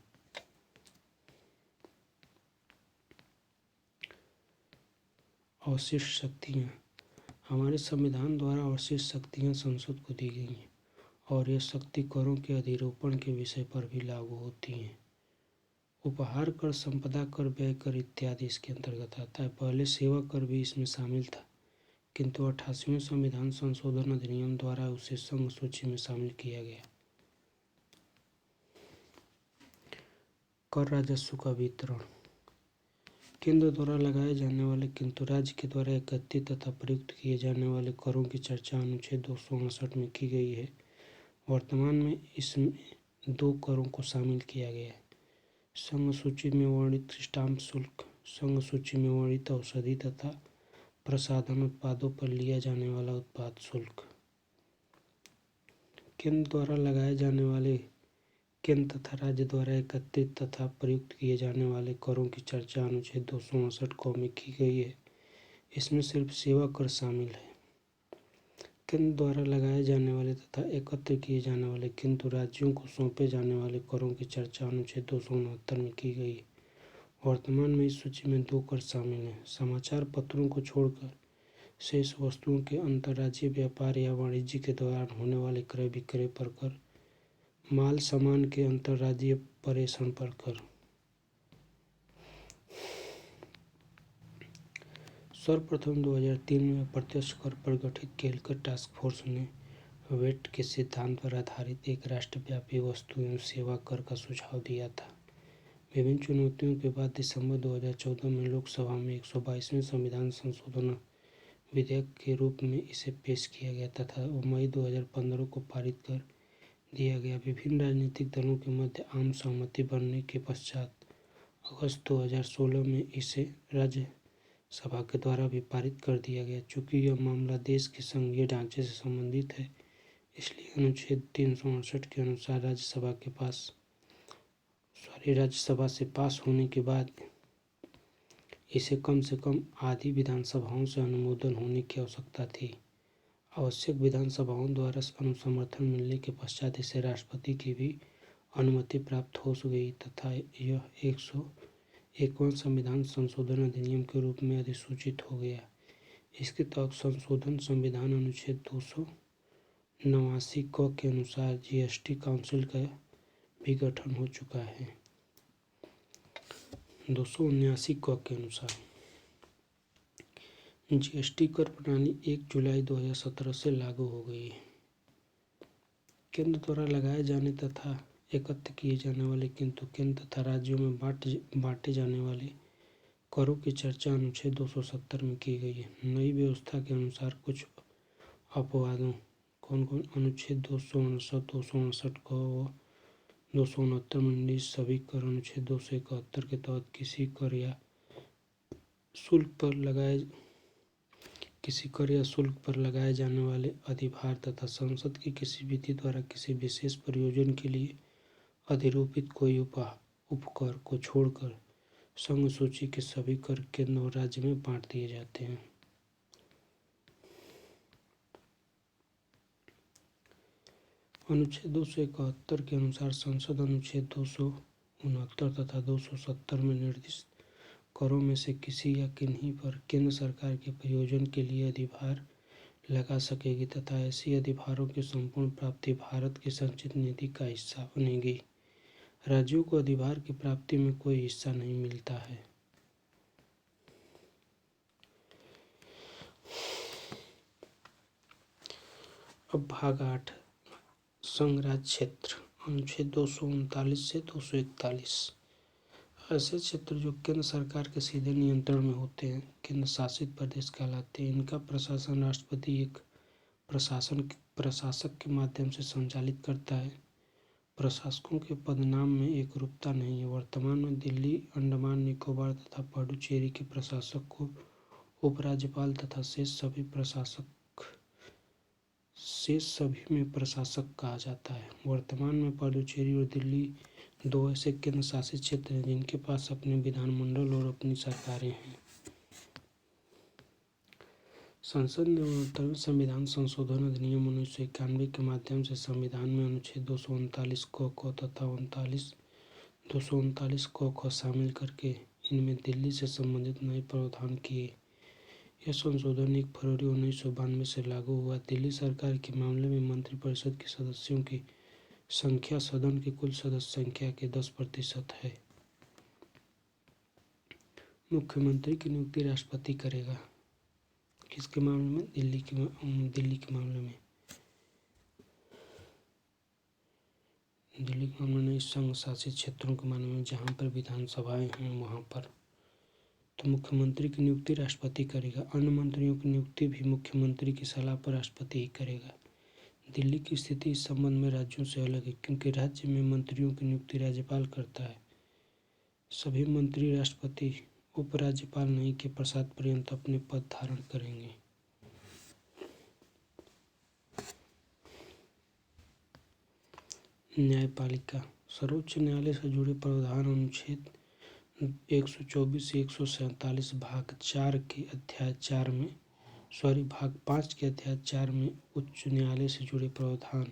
A: अवशिष्ट शक्तियाँ। हमारे संविधान द्वारा अवशिष्ट शक्तियाँ संसद को दी गई हैं और यह शक्ति करों के अधिरोपण के विषय पर भी लागू होती हैं। उपहार कर, संपदा कर, व्यय कर इत्यादि इसके अंतर्गत आता है। पहले सेवा कर भी इसमें शामिल था, किंतु 88वें संविधान संशोधन अधिनियम द्वारा उसे संघ सूची में शामिल किया गया। कर राजस्व का वितरण। केंद्र द्वारा लगाए जाने वाले किंतु राज्य के द्वारा एकत्रित तथा प्रयुक्त किए जाने वाले करों की चर्चा अनुच्छेद 259 में की गई है। वर्तमान में इसमें 2 करों को शामिल किया गया है। संघ सूची में वर्णित स्टाम्प शुल्क, संघ सूची में वर्णित औषधि तथा प्रसाधन उत्पादों पर लिया जाने वाला उत्पाद शुल्क। केंद्र द्वारा लगाए जाने वाले केंद्र तथा राज्य द्वारा एकत्रित तथा प्रयुक्त किए जाने वाले करों की चर्चा अनुच्छेद 259 क में की गई है। इसमें सिर्फ सेवा कर शामिल है। केंद्र द्वारा लगाए जाने वाले तथा एकत्र किए जाने वाले किंतु राज्यों को सौंपे जाने वाले करों की चर्चा अनुच्छेद 269 में की गई है। वर्तमान में इस सूची में 2 कर शामिल हैं। समाचार पत्रों को छोड़कर शेष वस्तुओं के अंतर्राज्यीय व्यापार या वाणिज्य के दौरान होने वाले क्रय विक्रय पर कर, माल सामान के अंतर्राज्यीय प्रेषण पर कर। सर्वप्रथम 2003 में अप्रत्यक्ष कर पर गठित केलकर टास्क फोर्स ने वेट के सिद्धांत पर आधारित एक राष्ट्रव्यापी वस्तु एवं सेवा कर का सुझाव दिया था। विभिन्न चुनौतियों के बाद दिसंबर 2014 में लोकसभा में 122वें संविधान संशोधन विधेयक के रूप में इसे पेश किया गया तथा मई 2015 को पारित कर दिया गया। विभिन्न राजनीतिक दलों के मध्य आम सहमति बनने के पश्चात अगस्त 2016 में इसे राज्यसभा के द्वारा भी पारित कर दिया गया। चूँकि यह मामला देश के संघीय ढांचे से संबंधित है, इसलिए अनुच्छेद 368 के अनुसार राज्यसभा से पास होने के बाद इसे कम से कम आधी विधानसभाओं से अनुमोदन होने की आवश्यकता थी। आवश्यक विधानसभाओं द्वारा अनुसमर्थन मिलने के पश्चात इसे राष्ट्रपति की भी अनुमति प्राप्त हो गई तथा यह 101वां संविधान संशोधन अधिनियम के रूप में अधिसूचित हो गया। इसके तहत संशोधन संविधान अनुच्छेद 289 क के अनुसार जीएसटी काउंसिल का भी गठन हो चुका है। 279 क के अनुसार जीएसटी कर प्रणाली 1 जुलाई 2017 से लागू हो गई है। केंद्र द्वारा लगाए जाने तथा एकत्र किए जाने वाले किंतु केंद्र तथा राज्यों में बांटे जाने वाले करों की चर्चा अनुच्छेद 270 में की गई है। नई व्यवस्था के अनुसार कुछ अपवादों अनुच्छेद 259, 259 क व 269 में सभी कर अनुच्छेद 271 के तहत किसी कर या शुल्क पर लगाए जाने वाले अधिभार तथा संसद की किसी विधि द्वारा किसी विशेष प्रयोजन के लिए अधिरोपित कोई उपकर को छोड़कर संघ सूची के सभी कर केंद्र और राज्य में बांट दिए जाते हैं। अनुच्छेद 271 के अनुसार संसद अनुच्छेद 269 तथा 270 में निर्दिष्ट करों में से किसी या किन्हीं पर केंद्र सरकार के प्रयोजन के लिए अधिभार लगा सकेगी तथा ऐसी अधिभारों की संपूर्ण प्राप्ति भारत की संचित निधि का हिस्सा बनेगी। राज्यों को अधिभार की प्राप्ति में कोई हिस्सा नहीं मिलता है। अब भाग 8 संघ राज्य क्षेत्र अनुच्छेद 239 से 241। ऐसे क्षेत्र जो केंद्र सरकार के सीधे नियंत्रण में होते हैं केंद्र शासित प्रदेश कहलाते हैं। इनका प्रशासन राष्ट्रपति एक प्रशासक के माध्यम से संचालित करता है। प्रशासकों के पदनाम में एकरूपता नहीं है। वर्तमान में दिल्ली, अंडमान निकोबार तथा पुडुचेरी के प्रशासक को उपराज्यपाल तथा शेष सभी में प्रशासक कहा जाता है। वर्तमान में पुडुचेरी और दिल्ली दो ऐसे केंद्र शासित क्षेत्र हैं जिनके पास अपने विधानमंडल और अपनी सरकारें हैं। संसद ने 69वें संविधान संशोधन अधिनियम 1991 के माध्यम से संविधान में अनुच्छेद 239 क तथा 239 क शामिल करके इनमें दिल्ली से संबंधित नए प्रावधान किए। यह संशोधन 1 फरवरी 1992 से लागू हुआ। दिल्ली सरकार के मामले में मंत्रिपरिषद के सदस्यों की संख्या सदन की कुल सदस्य संख्या के 10% है। मुख्यमंत्री की नियुक्ति राष्ट्रपति करेगा। किसके मामले में? दिल्ली के मामले में। दिल्ली के मामले में संघ शासित क्षेत्रों के मामले में जहाँ पर विधानसभाएं हैं वहाँ पर तो मुख्यमंत्री की नियुक्ति राष्ट्रपति करेगा। अन्य मंत्रियों की नियुक्ति भी मुख्यमंत्री की सलाह पर राष्ट्रपति ही करेगा। दिल्ली की स्थिति इस संबंध में राज्यों से अलग है क्योंकि राज्य में मंत्रियों की नियुक्ति राज्यपाल करता है। सभी मंत्री राष्ट्रपति उपराज्यपाल नहीं के पश्चात पर्यंत अपने पद धारण करेंगे। न्यायपालिका। सर्वोच्च न्यायालय से जुड़े प्रावधान अनुच्छेद 124 से 147 भाग 4 के अध्याय 4 में भाग 5 के अध्याय 4 में उच्च न्यायालय से जुड़े प्रावधान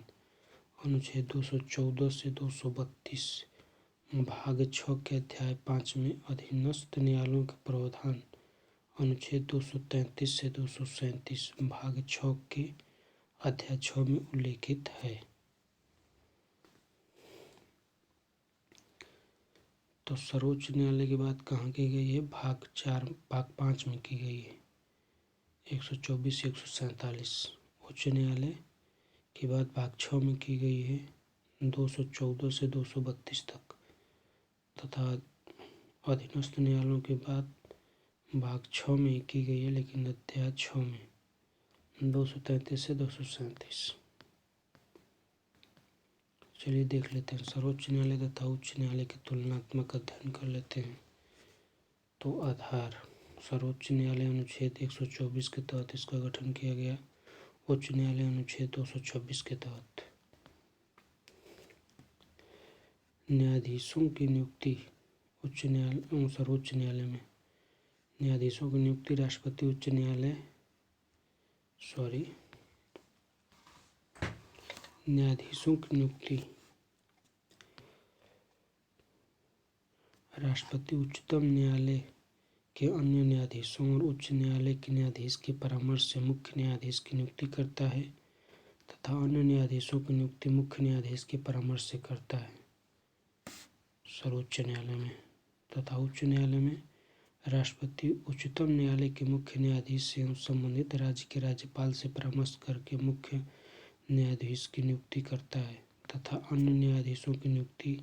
A: अनुच्छेद 214 से 232 भाग 6 के अध्याय 5 में अधीनस्थ न्यायालयों के प्रावधान अनुच्छेद 233 से 237 भाग 6 के अध्याय 6 में उल्लेखित है। तो सर्वोच्च न्यायालय की बात कहाँ की गई है? भाग 5 में की गई है। 124 से 147। उच्च न्यायालय की बात भाग 6 में की गई है 214 से 232 तक तथा अधीनस्थ न्यायालयों की बात भाग 6 में की गई है लेकिन अध्याय 6 में 233 से 237। चलिए देख लेते हैं। सर्वोच्च न्यायालय तथा उच्च न्यायालय के तुलनात्मक अध्ययन कर लेते हैं। तो आधार सर्वोच्च न्यायालय अनुच्छेद 124 के तहत इसका गठन किया गया। उच्च न्यायालय अनुच्छेद 226 के तहत। न्यायाधीशों की नियुक्ति सर्वोच्च न्यायालय में न्यायाधीशों की नियुक्ति राष्ट्रपति न्यायाधीशों की नियुक्ति राष्ट्रपति उच्चतम न्यायालय के अन्य न्यायाधीशों और उच्च न्यायालय के न्यायाधीश के परामर्श से मुख्य न्यायाधीश की नियुक्ति करता है तथा अन्य न्यायाधीशों की नियुक्ति मुख्य न्यायाधीश के परामर्श से करता है सर्वोच्च न्यायालय में। तथा उच्च न्यायालय में राष्ट्रपति उच्चतम न्यायालय के मुख्य न्यायाधीश से संबंधित राज्य के राज्यपाल से परामर्श करके मुख्य न्यायाधीश की नियुक्ति करता है तथा अन्य न्यायाधीशों की नियुक्ति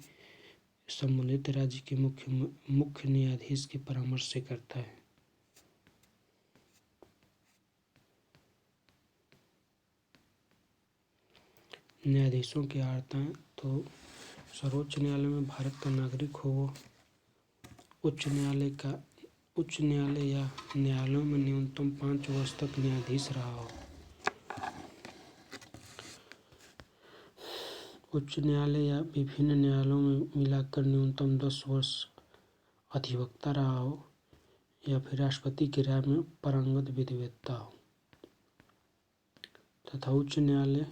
A: संबंधित राज्य के मुख्य न्यायाधीश के परामर्श से करता है। न्यायाधीशों की अर्हताएं तो सर्वोच्च न्यायालय में भारत का नागरिक हो, उच्च न्यायालय या न्यायालयों में न्यूनतम 5 वर्ष तक न्यायाधीश रहा हो, उच्च न्यायालय या विभिन्न न्यायालयों में मिलाकर न्यूनतम 10 वर्ष अधिवक्ता रहा हो या फिर राष्ट्रपति की राय में पारंगत विधिवेत्ता हो। तथा उच्च न्यायालय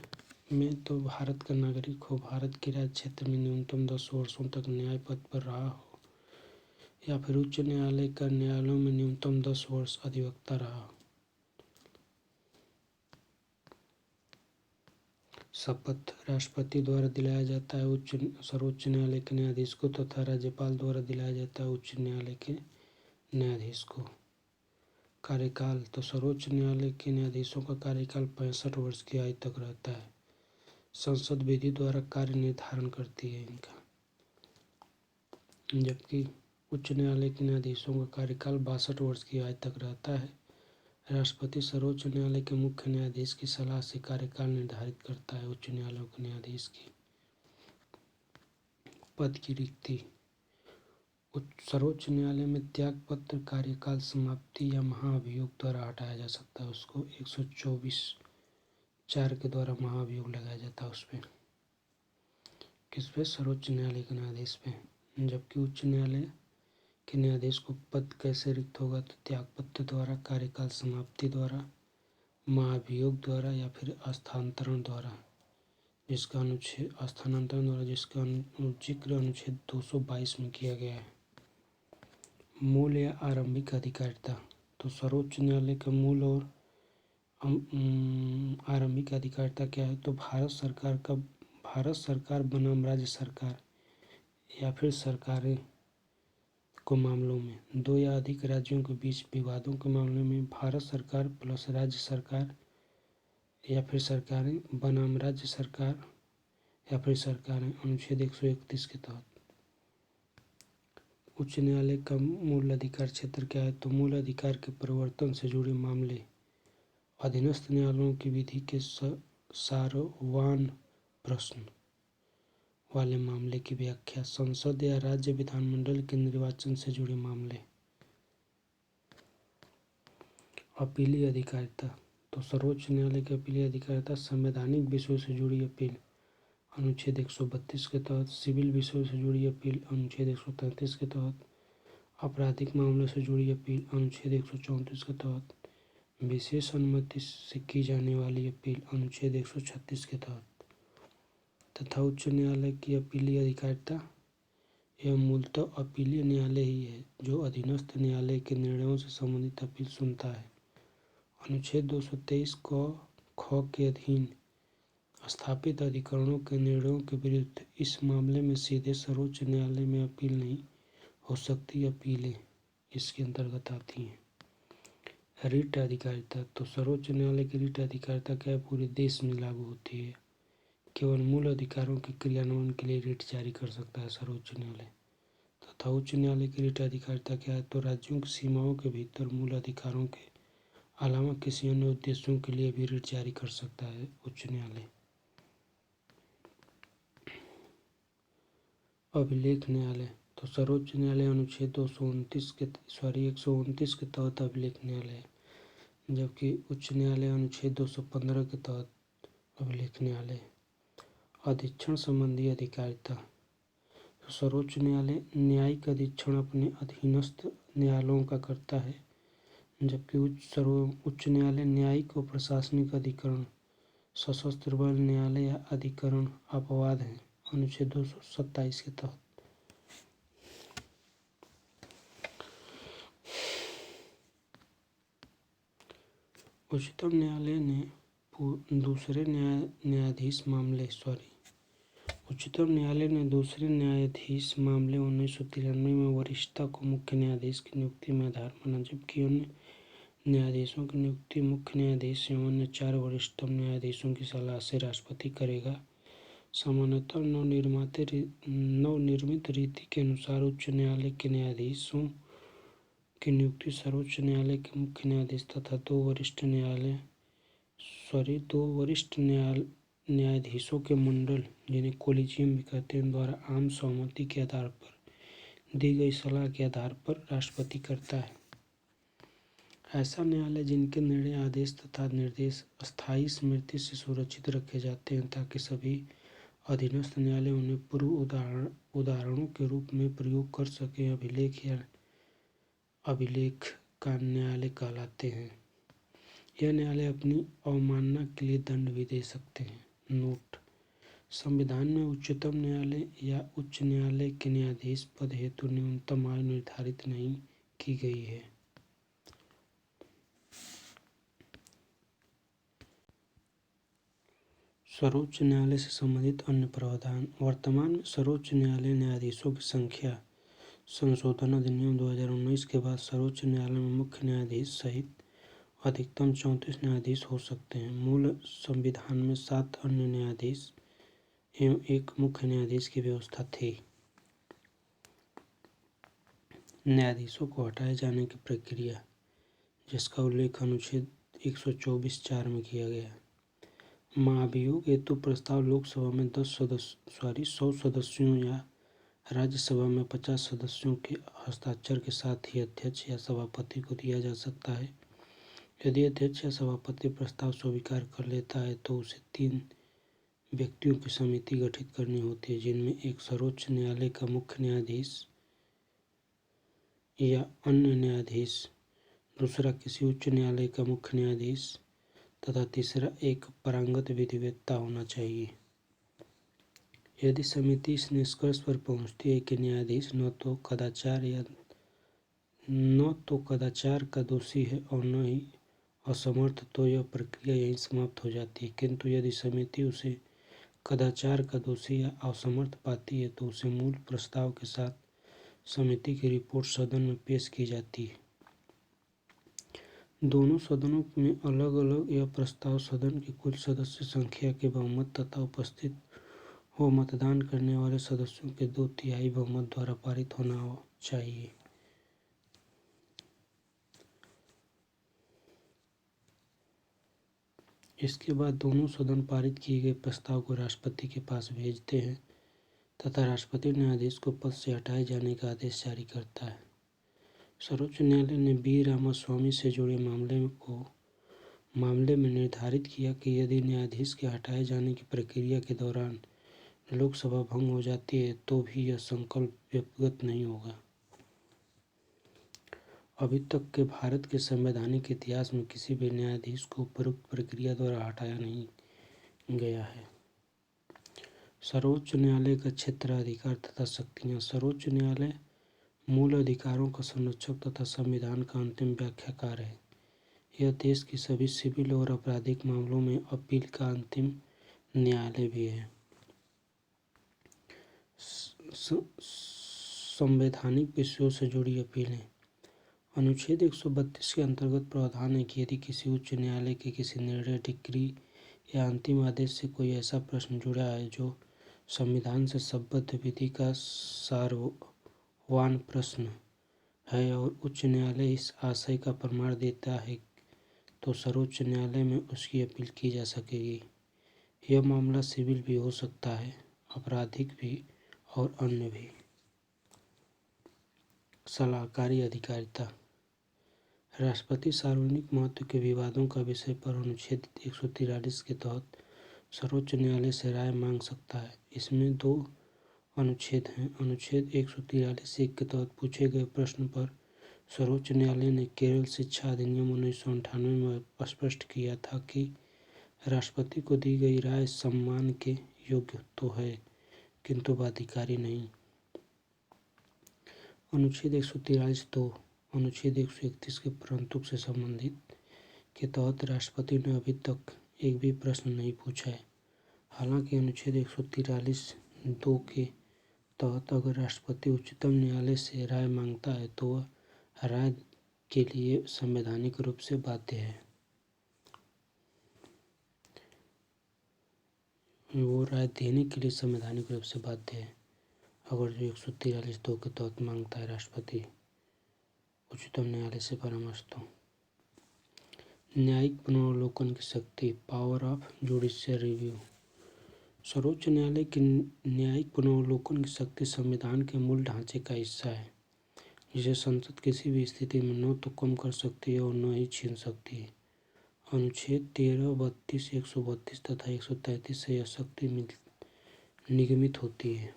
A: में तो भारत का नागरिक हो, भारत के राज्य क्षेत्र में न्यूनतम 10 वर्षों तक न्याय पद पर रहा हो या फिर उच्च न्यायालय का न्यायालयों में न्यूनतम 10 वर्ष अधिवक्ता रहा हो। शपथ राष्ट्रपति द्वारा दिलाया जाता है सर्वोच्च न्यायालय के न्यायाधीश को तथा राज्यपाल द्वारा दिलाया जाता है उच्च न्यायालय के न्यायाधीश को। कार्यकाल तो सर्वोच्च न्यायालय के न्यायाधीशों का कार्यकाल 65 वर्ष की आयु तक रहता है। संसद विधि द्वारा कार्य निर्धारण करती है इनका, जबकि उच्च न्यायालय के न्यायाधीशों का कार्यकाल 62 वर्ष की आयु तक रहता है। राष्ट्रपति सर्वोच्च न्यायालय के मुख्य न्यायाधीश की सलाह से कार्यकाल निर्धारित करता है। उच्च न्यायालयों के न्यायाधीश की पद की रिक्ति। सर्वोच्च न्यायालय में त्याग पत्र कार्यकाल समाप्ति या महाभियोग द्वारा हटाया जा सकता है। उसको 124(4) के द्वारा महाभियोग लगाया जाता है। उस पर किस पे? सर्वोच्च न्यायालय के न्यायाधीश पे। जबकि उच्च न्यायालय के न्यायाधीश को पद कैसे रिक्त होगा? तो त्याग पत्र द्वारा, कार्यकाल समाप्ति द्वारा, महाभियोग द्वारा या फिर स्थानांतरण द्वारा, जिसका अनुच्छेद स्थानांतरण द्वारा जिसका जिक्र अनुच्छेद 222 में किया गया है। मूल या आरंभिक अधिकारिता। तो सर्वोच्च न्यायालय का मूल और आरंभिक अधिकारिता क्या है? तो भारत सरकार बनाम राज्य सरकार या फिर सरकारें को मामलों में, दो या अधिक राज्यों के बीच विवादों के मामले में भारत सरकार प्लस राज्य सरकार या फिर सरकारें बनाम राज्य सरकार या फिर सरकारें, अनुच्छेद 131 के तहत। उच्च न्यायालय का मूल अधिकार क्षेत्र क्या है? तो मूल अधिकार के परिवर्तन से जुड़े मामले, अधीनस्थ न्यायालयों की विधि के सारवान प्रश्न वाले मामले की व्याख्या, संसद या राज्य विधानमंडल के निर्वाचन से जुड़े मामले। अपीलीय अधिकारिता। तो सर्वोच्च न्यायालय की अपीलीय अधिकारिता संवैधानिक विषयों से जुड़ी अपील, अनुच्छेद 132 के तहत, सिविल विषयों से जुड़ी अपील, अनुच्छेद 133 के तहत, आपराधिक मामलों से जुड़ी अपील, अनुच्छेद 134 के तहत, विशेष अनुमति से की जाने वाली अपील, अनुच्छेद 136 के तहत। तथा उच्च न्यायालय की अपीलीय अधिकारिता यह मूलतः अपीलीय न्यायालय ही है जो अधीनस्थ न्यायालय के निर्णयों से संबंधित अपील सुनता है। अनुच्छेद 223 ख के अधीन स्थापित अधिकरणों के निर्णयों के विरुद्ध इस मामले में सीधे सर्वोच्च न्यायालय में अपील नहीं हो सकती। अपीलें इसके अंतर्गत आती हैं। रिट अधिकारिता। तो सर्वोच्च न्यायालय की रिट अधिकारिता क्या है? पूरे देश में लागू होती है। केवल मूल अधिकारों के क्रियान्वयन के लिए रिट जारी कर सकता है सर्वोच्च न्यायालय। तथा उच्च न्यायालय की रिट अधिकारिता क्या है? तो राज्यों की सीमाओं के भीतर मूल अधिकारों के अलावा किसी अन्य उद्देश्यों के लिए भी रिट जारी कर सकता है उच्च न्यायालय। अभिलेख न्यायालय। तो सर्वोच्च न्यायालय अनुच्छेद 129 के तहत अभिलेख न्यायालय है, जबकि उच्च न्यायालय अनुच्छेद 215 के तहत अभिलेख न्यायालय। अधीक्षण संबंधी अधिकारिता। तो सर्वोच्च न्यायालय न्यायिक अधीक्षण अपने अधीनस्थ न्यायालयों का करता है, जबकि उच्च न्यायालय न्यायिक और प्रशासनिक अधिकरण, सशस्त्र बल न्यायालय या अधिकरण अपवाद हैं, अनुच्छेद 227 के तहत। उच्चतम न्यायालय ने दूसरे न्यायाधीश मामले 1993 में वरिष्ठता को मुख्य न्यायाधीश की नियुक्ति में आधार माना, जबकि अन्य न्यायाधीशों की नियुक्ति मुख्य न्यायाधीश एवं अन्य 4 वरिष्ठतम न्यायाधीशों की सलाह से राष्ट्रपति करेगा। सामान्यतः नवनिर्मित रीति के अनुसार उच्च न्यायालय के न्यायाधीशों की नियुक्ति सर्वोच्च न्यायालय के मुख्य न्यायाधीश तथा दो वरिष्ठ न्यायाधीशों के मंडल, जिन्हें कोलिजियम भी कहते हैं, द्वारा आम सहमति के आधार पर दी गई सलाह के आधार पर राष्ट्रपति करता है। ऐसा न्यायालय जिनके निर्णय, आदेश तथा निर्देश अस्थायी स्मृति से सुरक्षित रखे जाते हैं ताकि सभी अधीनस्थ न्यायालय उन्हें पूर्व उदाहरणों के रूप में प्रयोग कर सकें, अभिलेख का न्यायालय कहलाते हैं। यह न्यायालय अपनी अवमानना के लिए दंड भी दे सकते हैं। नोट: संविधान में उच्चतम न्यायालय या उच्च न्यायालय के न्यायाधीश पद हेतु न्यूनतम आयु निर्धारित नहीं की गई है। सर्वोच्च न्यायालय से संबंधित अन्य प्रावधान। वर्तमान में सर्वोच्च न्यायालय न्यायाधीशों की संख्या संशोधन अधिनियम 2019 के बाद सर्वोच्च न्यायालय में मुख्य न्यायाधीश सहित अधिकतम 34 न्यायाधीश हो सकते हैं। मूल संविधान में 7 अन्य न्यायाधीश एवं 1 मुख्य न्यायाधीश की व्यवस्था थी। न्यायाधीशों को हटाए जाने की प्रक्रिया, जिसका उल्लेख अनुच्छेद 124(4) में किया गया है। महाभियोग हेतु प्रस्ताव लोकसभा में 100 सदस्यों या राज्यसभा में 50 सदस्यों के हस्ताक्षर के साथ ही अध्यक्ष या सभापति को दिया जा सकता है। यदि अध्यक्ष या सभापति प्रस्ताव स्वीकार कर लेता है तो उसे 3 व्यक्तियों की समिति गठित करनी होती है, जिनमें एक सर्वोच्च न्यायालय का मुख्य न्यायाधीश या अन्य न्यायाधीश, दूसरा किसी उच्च न्यायालय का मुख्य न्यायाधीश तथा तीसरा एक पारंगत विधिवेत्ता होना चाहिए। यदि समिति इस निष्कर्ष पर पहुंचती है कि न्यायाधीश न तो कदाचार का दोषी है और न ही असमर्थ, तो यह प्रक्रिया यहीं समाप्त हो जाती है। किंतु यदि समिति उसे कदाचार का दोषी या असमर्थ पाती है तो उसे मूल प्रस्ताव के साथ समिति की रिपोर्ट सदन में पेश की जाती है। दोनों सदनों में अलग अलग यह प्रस्ताव सदन की कुल सदस्य संख्या के बहुमत तथा उपस्थित हो मतदान करने वाले सदस्यों के 2/3 बहुमत द्वारा पारित होना चाहिए। इसके बाद दोनों सदन पारित किए गए प्रस्ताव को राष्ट्रपति के पास भेजते हैं तथा राष्ट्रपति न्यायाधीश को पद से हटाए जाने का आदेश जारी करता है। सर्वोच्च न्यायालय ने बी रामास्वामी से जुड़े मामले में निर्धारित किया कि यदि न्यायाधीश के हटाए जाने की प्रक्रिया के दौरान लोकसभा भंग हो जाती है तो भी यह संकल्प व्यक्तिगत नहीं होगा। अभी तक के भारत के संवैधानिक इतिहास में किसी भी न्यायाधीश को उपरोक्त प्रक्रिया द्वारा हटाया नहीं गया है। सर्वोच्च न्यायालय का क्षेत्राधिकार तथा शक्तियाँ। सर्वोच्च न्यायालय मूल अधिकारों का संरक्षक तथा संविधान का अंतिम व्याख्याकार है। यह देश की सभी सिविल और आपराधिक मामलों में अपील का अंतिम न्यायालय भी है। संवैधानिक विषयों से जुड़ी अपीलें। अनुच्छेद 132 के अंतर्गत प्रावधान है कि यदि किसी उच्च न्यायालय के किसी निर्णय, डिक्री या अंतिम आदेश से कोई ऐसा प्रश्न जुड़ा है जो संविधान से संबद्ध विधि का सारवान प्रश्न है और उच्च न्यायालय इस आशय का प्रमाण देता है, तो सर्वोच्च न्यायालय में उसकी अपील की जा सकेगी। यह मामला सिविल भी हो सकता है, आपराधिक भी और अन्य भी। सलाहकारी अधिकारिता। राष्ट्रपति सार्वजनिक महत्व के विवादों का विषय पर अनुच्छेद 143 के तहत सर्वोच्च न्यायालय से राय मांग सकता है। इसमें 2 अनुच्छेद हैं। अनुच्छेद 143(1) के तहत पूछे गए प्रश्न पर सर्वोच्च न्यायालय ने केरल शिक्षा अधिनियम 1998 में स्पष्ट किया था कि राष्ट्रपति को दी गई राय सम्मान के योग्य तो है किंतु बाध्यकारी नहीं। अनुच्छेद 143(2) अनुच्छेद 131 के परंतु से संबंधित के तहत राष्ट्रपति ने अभी तक एक भी प्रश्न नहीं पूछा है। हालांकि अनुच्छेद 143(2) के तहत अगर राष्ट्रपति उच्चतम न्यायालय से राय मांगता है तो वह राय के लिए संवैधानिक रूप से बाध्य है। वो राय देने के लिए संवैधानिक रूप से बाध्य है अगर जो 143(2) के तहत मांगता है राष्ट्रपति उच्चतम न्यायालय से परामर्श। तो न्यायिक पुनरावलोकन की शक्ति, पावर ऑफ जुडिशियल रिव्यू। सर्वोच्च न्यायालय की न्यायिक पुनरावलोकन की शक्ति संविधान के मूल ढांचे का हिस्सा है, जिसे संसद किसी भी स्थिति में न तो कम कर सकती है और न ही छीन सकती है। अनुच्छेद 13, 32, 132 तथा 133 से यह शक्ति निगमित होती है।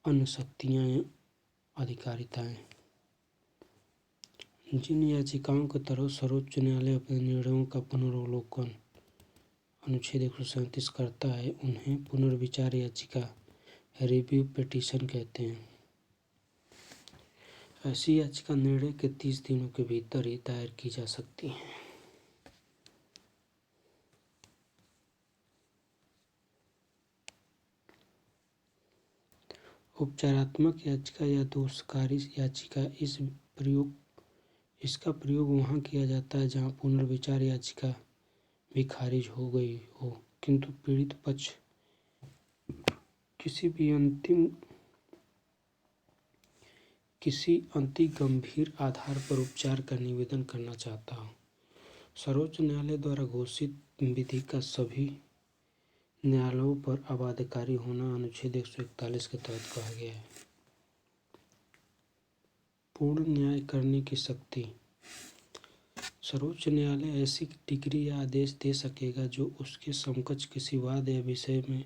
A: अन्य शक्तियाँ अधिकारिताएँ। जिन याचिकाओं के तरफ सर्वोच्च न्यायालय अपने निर्णयों का पुनरावलोकन अनुच्छेद 137 करता है उन्हें पुनर्विचार याचिका रिव्यू पिटीशन कहते हैं। ऐसी याचिका निर्णय के 30 दिनों के भीतर ही दायर की जा सकती है। उपचारात्मक याचिका या दोषकारी याचिका। इसका प्रयोग वहाँ किया जाता है जहाँ पुनर्विचार याचिका भी खारिज हो गई हो किंतु पीड़ित पक्ष किसी भी अंतिम किसी अति गंभीर आधार पर उपचार का निवेदन करना चाहता हूँ। सर्वोच्च न्यायालय द्वारा घोषित विधि का सभी न्यायालयों पर अबाध्यकारी होना अनुच्छेद 141 के तहत कहा गया है। पूर्ण न्याय करने की शक्ति। सर्वोच्च न्यायालय ऐसी डिग्री या आदेश दे सकेगा जो उसके समकक्ष किसी वाद या विषय में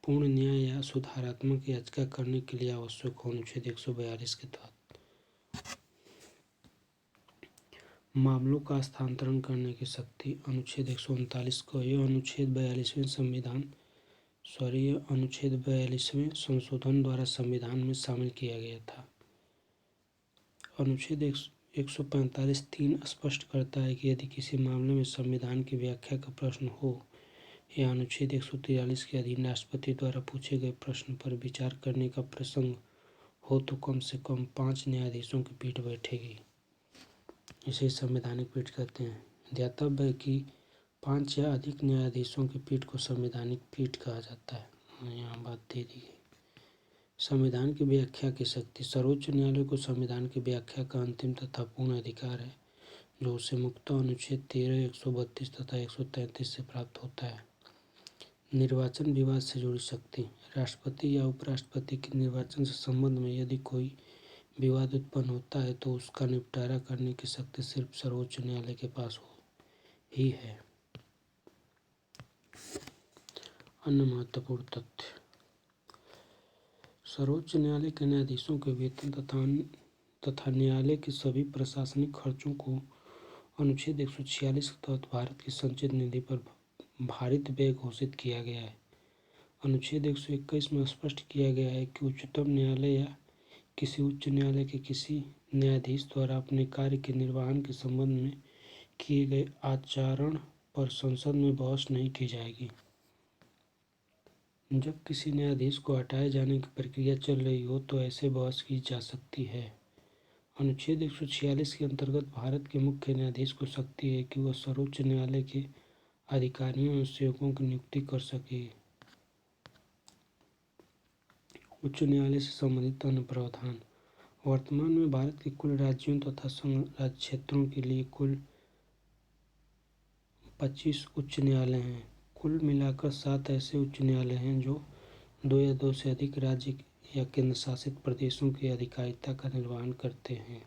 A: पूर्ण न्याय या सुधारात्मक याचिका करने के लिए आवश्यक हो। अनुच्छेद 142 के तहत मामलों का हस्तांतरण करने की शक्ति। अनुच्छेद 139 को यह अनुच्छेद 42वें संशोधन द्वारा संविधान में शामिल किया गया था। अनुच्छेद 145(3) स्पष्ट करता है कि यदि किसी मामले में संविधान की व्याख्या का प्रश्न हो या अनुच्छेद 143 के अधीन राष्ट्रपति द्वारा पूछे गए प्रश्न पर विचार करने का प्रसंग हो तो कम से कम 5 न्यायाधीशों की पीठ बैठेगी। इसे संवैधानिक पीठ कहते हैं। ध्यातव्य है कि 5 या अधिक न्यायाधीशों की पीठ को संवैधानिक पीठ कहा जाता है। यहाँ बात दे दी गई। संविधान की व्याख्या की शक्ति। सर्वोच्च न्यायालय को संविधान की व्याख्या का अंतिम तथा पूर्ण अधिकार है, जो उसे मुख्यतः अनुच्छेद 13, 132 तथा 133 से प्राप्त होता है। निर्वाचन विवाद से जुड़ी शक्ति। राष्ट्रपति या उपराष्ट्रपति के निर्वाचन से संबंध में यदि कोई विवाद उत्पन्न होता है तो उसका निपटारा करने की शक्ति सिर्फ सर्वोच्च न्यायालय के पास ही है। अन्य महत्वपूर्ण तथ्य। सर्वोच्च न्यायालय के न्यायाधीशों के वेतन तथा न्यायालय के सभी प्रशासनिक खर्चों को अनुच्छेद 146 के तहत भारत की संचित निधि पर भारित व्यय घोषित किया गया है। अनुच्छेद 121 में स्पष्ट किया गया है कि उच्चतम न्यायालय या किसी उच्च न्यायालय के किसी न्यायाधीश द्वारा अपने कार्य के निर्वहन के संबंध में किए गए आचरण पर संसद में बहस नहीं की जाएगी। जब किसी न्यायाधीश को हटाए जाने की प्रक्रिया चल रही हो तो ऐसे बहस की जा सकती है। अनुच्छेद 146 के अंतर्गत भारत के मुख्य न्यायाधीश को शक्ति है कि वह सर्वोच्च न्यायालय के अधिकारियों और सेवकों की नियुक्ति कर सके। उच्च न्यायालय से संबंधित अन्य प्रावधान। वर्तमान में भारत के कुल राज्यों तथा संघ राज्य क्षेत्रों के लिए कुल 25 उच्च न्यायालय हैं। कुल मिलाकर 7 ऐसे उच्च न्यायालय हैं जो 2 या 2 से अधिक राज्य या केंद्र शासित प्रदेशों की अधिकारिता का निर्वहन करते हैं।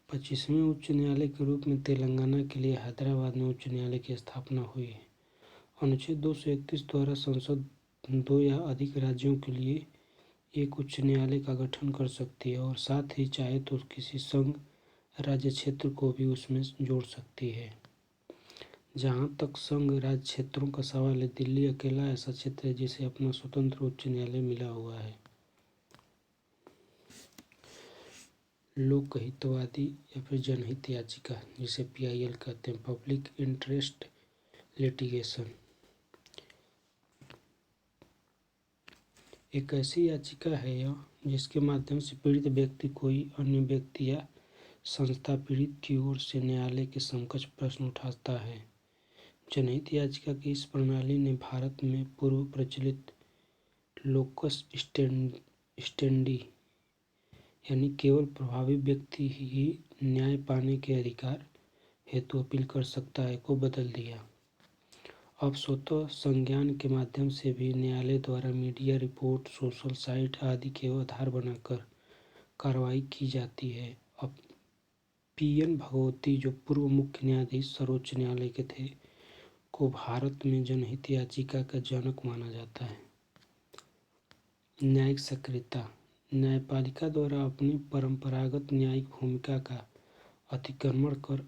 A: पच्चीसवें उच्च न्यायालय के रूप में तेलंगाना के लिए हैदराबाद में उच्च न्यायालय की स्थापना हुई है। अनुच्छेद 231 द्वारा संसद 2 या अधिक राज्यों के लिए एक उच्च न्यायालय का गठन कर सकती है और साथ ही चाहे तो किसी संघ राज्य क्षेत्र को भी उसमें जोड़ सकती है। जहाँ तक संघ राज्य क्षेत्रों का सवाल है, दिल्ली अकेला ऐसा क्षेत्र है जिसे अपना स्वतंत्र उच्च न्यायालय मिला हुआ है। लोकहितवादी या फिर जनहित याचिका, जिसे PIL कहते हैं, पब्लिक इंटरेस्ट लिटिगेशन, एक ऐसी याचिका है यह जिसके माध्यम से पीड़ित व्यक्ति कोई अन्य व्यक्ति या संस्था पीड़ित की ओर से न्यायालय के समकक्ष प्रश्न उठाता है। जनहित याचिका की इस प्रणाली ने भारत में पूर्व प्रचलित लोकस स्टेंडी यानी केवल प्रभावी व्यक्ति ही न्याय पाने के अधिकार हेतु अपील कर सकता है को बदल दिया। अब स्वतः संज्ञान के माध्यम से भी न्यायालय द्वारा मीडिया रिपोर्ट, सोशल साइट आदि के आधार बनाकर कार्रवाई की जाती है। अब PN भगवती, जो पूर्व मुख्य न्यायाधीश सर्वोच्च न्यायालय के थे, को भारत में जनहित याचिका का जनक माना जाता है। न्यायिक सक्रियता। न्यायपालिका द्वारा अपनी परंपरागत न्यायिक भूमिका का अतिक्रमण कर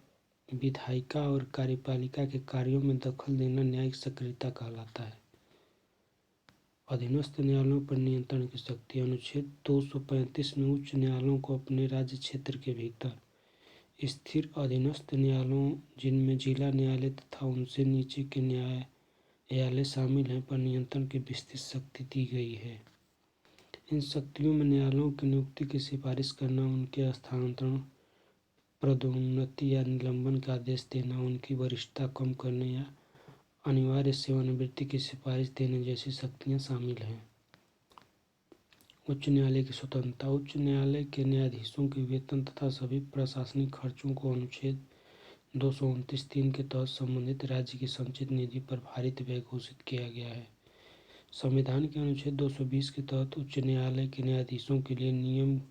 A: विधायिका और कार्यपालिका के कार्यों में दखल देना न्यायिक सक्रियता कहलाता है। अधीनस्थ न्यायालयों पर नियंत्रण की शक्ति। अनुच्छेद 235 में उच्च न्यायालयों को अपने राज्य क्षेत्र के भीतर स्थिर अधीनस्थ न्यायालयों, जिनमें जिला न्यायालय तथा उनसे नीचे के न्यायालय शामिल हैं, पर नियंत्रण की विस्तृत शक्ति दी गई है। इन शक्तियों में न्यायालयों की नियुक्ति की सिफारिश करना, उनके स्थानांतरण, पदोन्नति या निलंबन का आदेश देना, उनकी वरिष्ठता कम करने या अनिवार्य सेवानिवृत्ति की सिफारिश देने जैसी शक्तियाँ शामिल हैं। उच्च न्यायालय की स्वतंत्रता। उच्च न्यायालय के न्यायाधीशों के वेतन तथा सभी प्रशासनिक खर्चों को अनुच्छेद 229(3) के तहत संबंधित राज्य की संचित निधि पर भारित व्यय घोषित किया गया है। संविधान के अनुच्छेद 220 के तहत उच्च न्यायालय के न्यायाधीशों के लिए नियम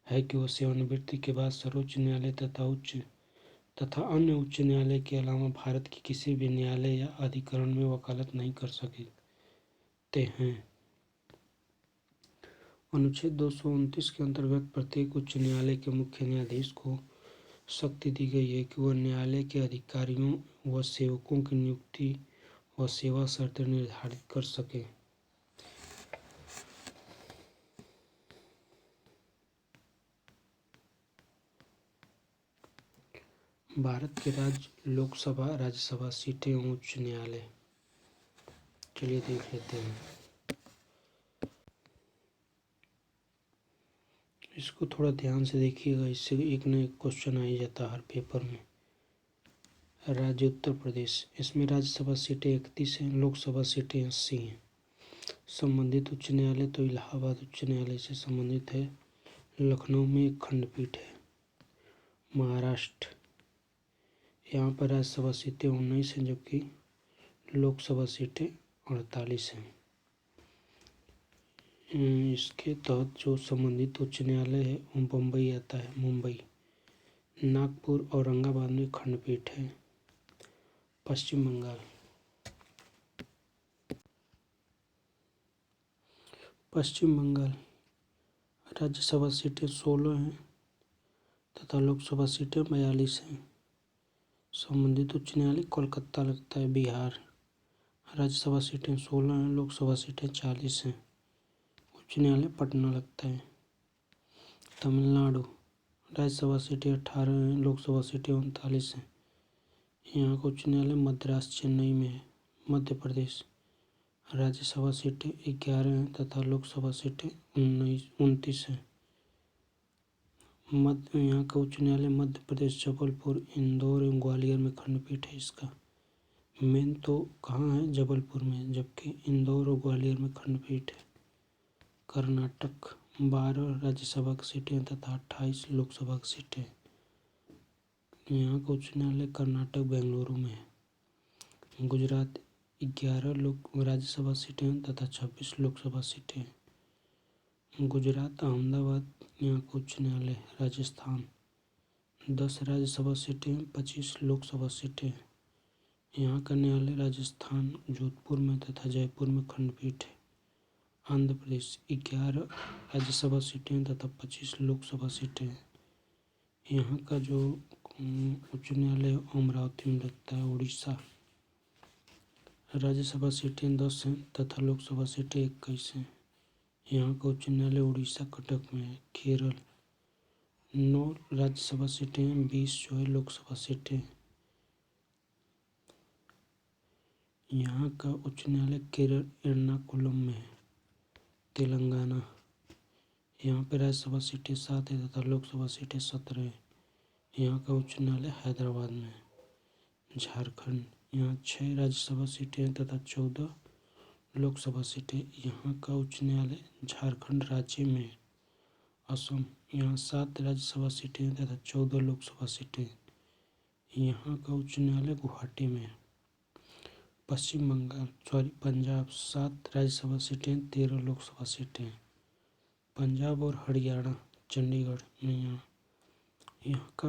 A: है कि वह सेवानिवृत्ति के बाद सर्वोच्च न्यायालय तथा अन्य उच्च न्यायालय के अलावा भारत के किसी भी न्यायालय या अधिकरण में वकालत नहीं कर सकते हैं। अनुच्छेद 229 के अंतर्गत प्रत्येक उच्च न्यायालय के मुख्य न्यायाधीश को शक्ति दी गई है कि वह न्यायालय के अधिकारियों व सेवकों की नियुक्ति व सेवा शर्तें निर्धारित कर सके। भारत के राज्य लोकसभा राज्यसभा सीटें एवं उच्च न्यायालय। चलिए देख लेते हैं। इसको थोड़ा ध्यान से देखिएगा, इससे एक न एक क्वेश्चन आ ही जाता है हर पेपर में। राज्य उत्तर प्रदेश, इसमें राज्यसभा सीटें 31 हैं, लोकसभा सीटें 80 हैं। संबंधित उच्च न्यायालय तो इलाहाबाद उच्च न्यायालय से संबंधित है। लखनऊ में एक खंडपीठ है। महाराष्ट्र, यहाँ पर राज्यसभा सीटें 19 हैं जबकि लोकसभा सीटें 48 हैं। इसके तहत जो संबंधित उच्च न्यायालय है वो बम्बई आता है, मुंबई। नागपुर औरंगाबाद में खंडपीठ है। पश्चिम बंगाल, राज्यसभा सीटें 16 हैं तथा लोकसभा सीटें 42 हैं। संबंधित उच्च न्यायालय कोलकाता लगता है। बिहार, राज्यसभा सीटें 16 हैं, लोकसभा सीटें 40 हैं। उच्च न्यायालय पटना लगता है। तमिलनाडु, राज्यसभा सीटें 18 हैं, लोकसभा सीटें 39 हैं। यहाँ का उच्च न्यायालय मद्रास चेन्नई में है। मध्य प्रदेश, राज्यसभा सीटें 11 हैं तथा लोकसभा सीटें 29 हैं। यहाँ का उच्च न्यायालय मध्य प्रदेश जबलपुर, इंदौर एवं ग्वालियर में खंडपीठ है। इसका मेन तो कहाँ है, जबलपुर में, जबकि इंदौर और ग्वालियर में खंडपीठ है। कर्नाटक, 12 राज्यसभा की सीटें तथा 28 लोकसभा की सीटें। यहाँ का उच्च न्यायालय कर्नाटक बेंगलुरु में है। गुजरात, 11 राज्यसभा सीटें तथा 26 लोकसभा सीटें। गुजरात अहमदाबाद, यहाँ का उच्च न्यायालय। राजस्थान, 10 राज्यसभा सीटें, 25 लोकसभा सीटें। यहाँ का न्यायालय राजस्थान जोधपुर में तथा जयपुर में खंडपीठ है। आंध्र प्रदेश, 11 राज्यसभा सीटें तथा 25 लोकसभा सीटें। यहाँ का जो उच्च न्यायालय अमरावती में लगता है। उड़ीसा, राज्यसभा सीटें 10 हैं तथा लोकसभा सीटें 21 हैं। यहाँ का उच्च न्यायालय उड़ीसा कटक में है। केरल, 9 राज्यसभा सीटें, 20 जो है लोकसभा सीटें। यहाँ का उच्च न्यायालय केरल एर्नाकुलम में है। तेलंगाना, यहाँ पर राज्यसभा सीटें 7 है तथा लोकसभा सीटें 17 है। यहाँ का उच्च न्यायालय हैदराबाद में है। झारखंड, यहाँ 6 राज्यसभा सीटें हैं तथा 14 लोकसभा सीटें। यहाँ का उच्च न्यायालय झारखंड राज्य में है। असम, यहाँ 7 राज्यसभा सीटें हैं तथा 14 लोकसभा सीटें। यहाँ का उच्च न्यायालय गुवाहाटी में है। पंजाब, 7 राज्यसभा सीटें, 13 लोकसभा सीटें। पंजाब और हरियाणा, चंडीगढ़ में यहाँ का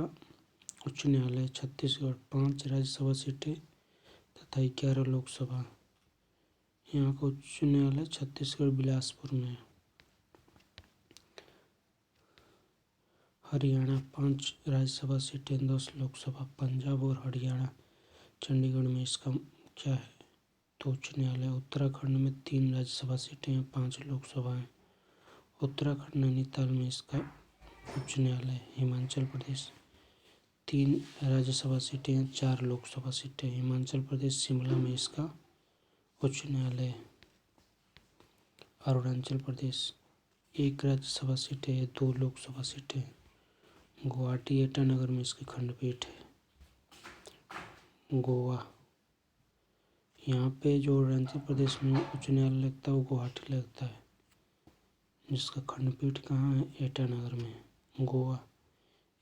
A: उच्च न्यायालय। छत्तीसगढ़, 5 राज्यसभा सीटें तथा 11 लोकसभा। यहाँ का उच्च न्यायालय छत्तीसगढ़ बिलासपुर में है। हरियाणा, 5 राज्यसभा सीटें, 10 लोकसभा। पंजाब और हरियाणा, चंडीगढ़ में इसका क्या है तो उच्च न्यायालय। उत्तराखंड में 3 राज्यसभा सीटें हैं, 5 लोकसभा हैं। उत्तराखंड नैनीताल में इसका उच्च न्यायालय। हिमाचल प्रदेश, 3 राज्यसभा सीटें हैं, 4 लोकसभा सीटें। हिमाचल प्रदेश शिमला में इसका उच्च न्यायालय है। अरुणाचल प्रदेश, 1 राज्यसभा सीटें हैं, 2 लोकसभा सीटें। गुवाहाटी ईटानगर में इसकी खंडपीठ है। गोवा, यहाँ पे जो अरुणाचल प्रदेश में उच्च न्यायालय लगता है वो गुवाहाटी लगता है, जिसका खंडपीठ कहाँ है, ईटानगर में है, गोवा।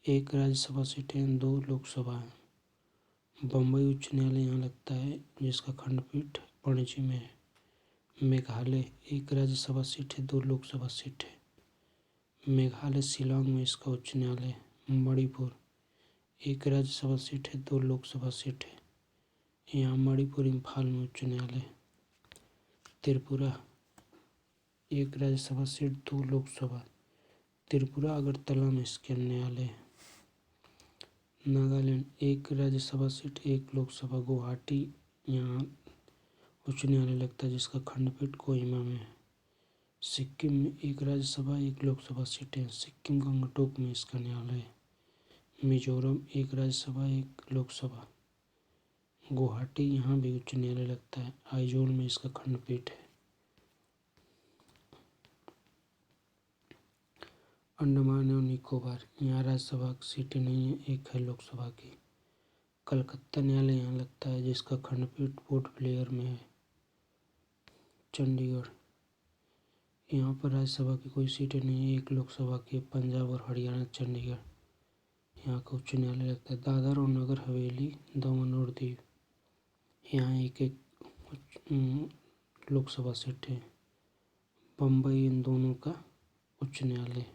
A: 1 राज्यसभा सीट है, 2 लोकसभा है। बम्बई उच्च न्यायालय यहाँ लगता है, जिसका खंडपीठ पणजी में है। मेघालय 1 राज्यसभा सीट है, 2 लोकसभा सीट है। मेघालय शिलांग में इसका उच्च न्यायालय है। मणिपुर 1 राज्यसभा सीट है, 2 लोकसभा सीट है। यहाँ मणिपुर इम्फाल में उच्च न्यायालय। त्रिपुरा 1 राज्यसभा सीट, 2 लोकसभा। त्रिपुरा अगरतला में इसके न्यायालय है। नागालैंड 1 राज्यसभा सीट, 1 लोकसभा, गुवाहाटी यहाँ उच्च न्यायालय लगता है, जिसका खंडपीठ कोहिमा में है। सिक्किम में 1 राज्यसभा, 1 लोकसभा सीटें, सिक्किम गंगटोक में इसका न्यायालय है। मिजोरम 1 राज्यसभा, 1 लोकसभा, गुवाहाटी यहाँ भी उच्च न्यायालय लगता है, आइजोल में इसका खंडपीठ है। अंडमान और निकोबार यहाँ राज्यसभा की सीटें नहीं है, 1 है लोकसभा की। कलकत्ता न्यायालय यहाँ लगता है, जिसका खंडपीठ पोर्ट ब्लेयर में है। चंडीगढ़ यहाँ पर राज्यसभा की कोई सीटें नहीं है, 1 लोकसभा की। पंजाब और हरियाणा चंडीगढ़ यहाँ का उच्च न्यायालय लगता है। दादर और नगर हवेली, दमन और दीव यहाँ 1 लोकसभा सीट है। बम्बई इन दोनों का उच्च न्यायालय।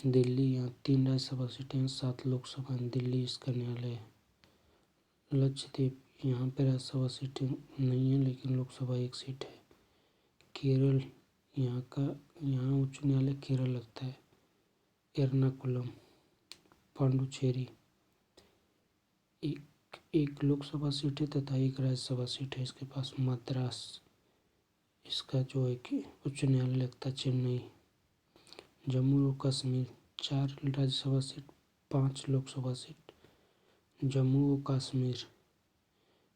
A: दिल्ली यहाँ 3 राज्यसभा सीटें, 7 लोकसभा, दिल्ली इसका न्यायालय है। लक्षद्वीप यहाँ पे राज्यसभा सीटें नहीं है, लेकिन लोकसभा 1 सीट है। केरल यहाँ उच्च न्यायालय केरल लगता है। एर्नाकुलम, पांडुचेरी 1 लोकसभा सीट है तथा 1 राज्यसभा सीट है इसके पास। मद्रास इसका जो है कि उच्च न्यायालय लगता है, चेन्नई। जम्मू और कश्मीर 4 राज्यसभा सीट, 5 लोकसभा सीट। जम्मू और कश्मीर,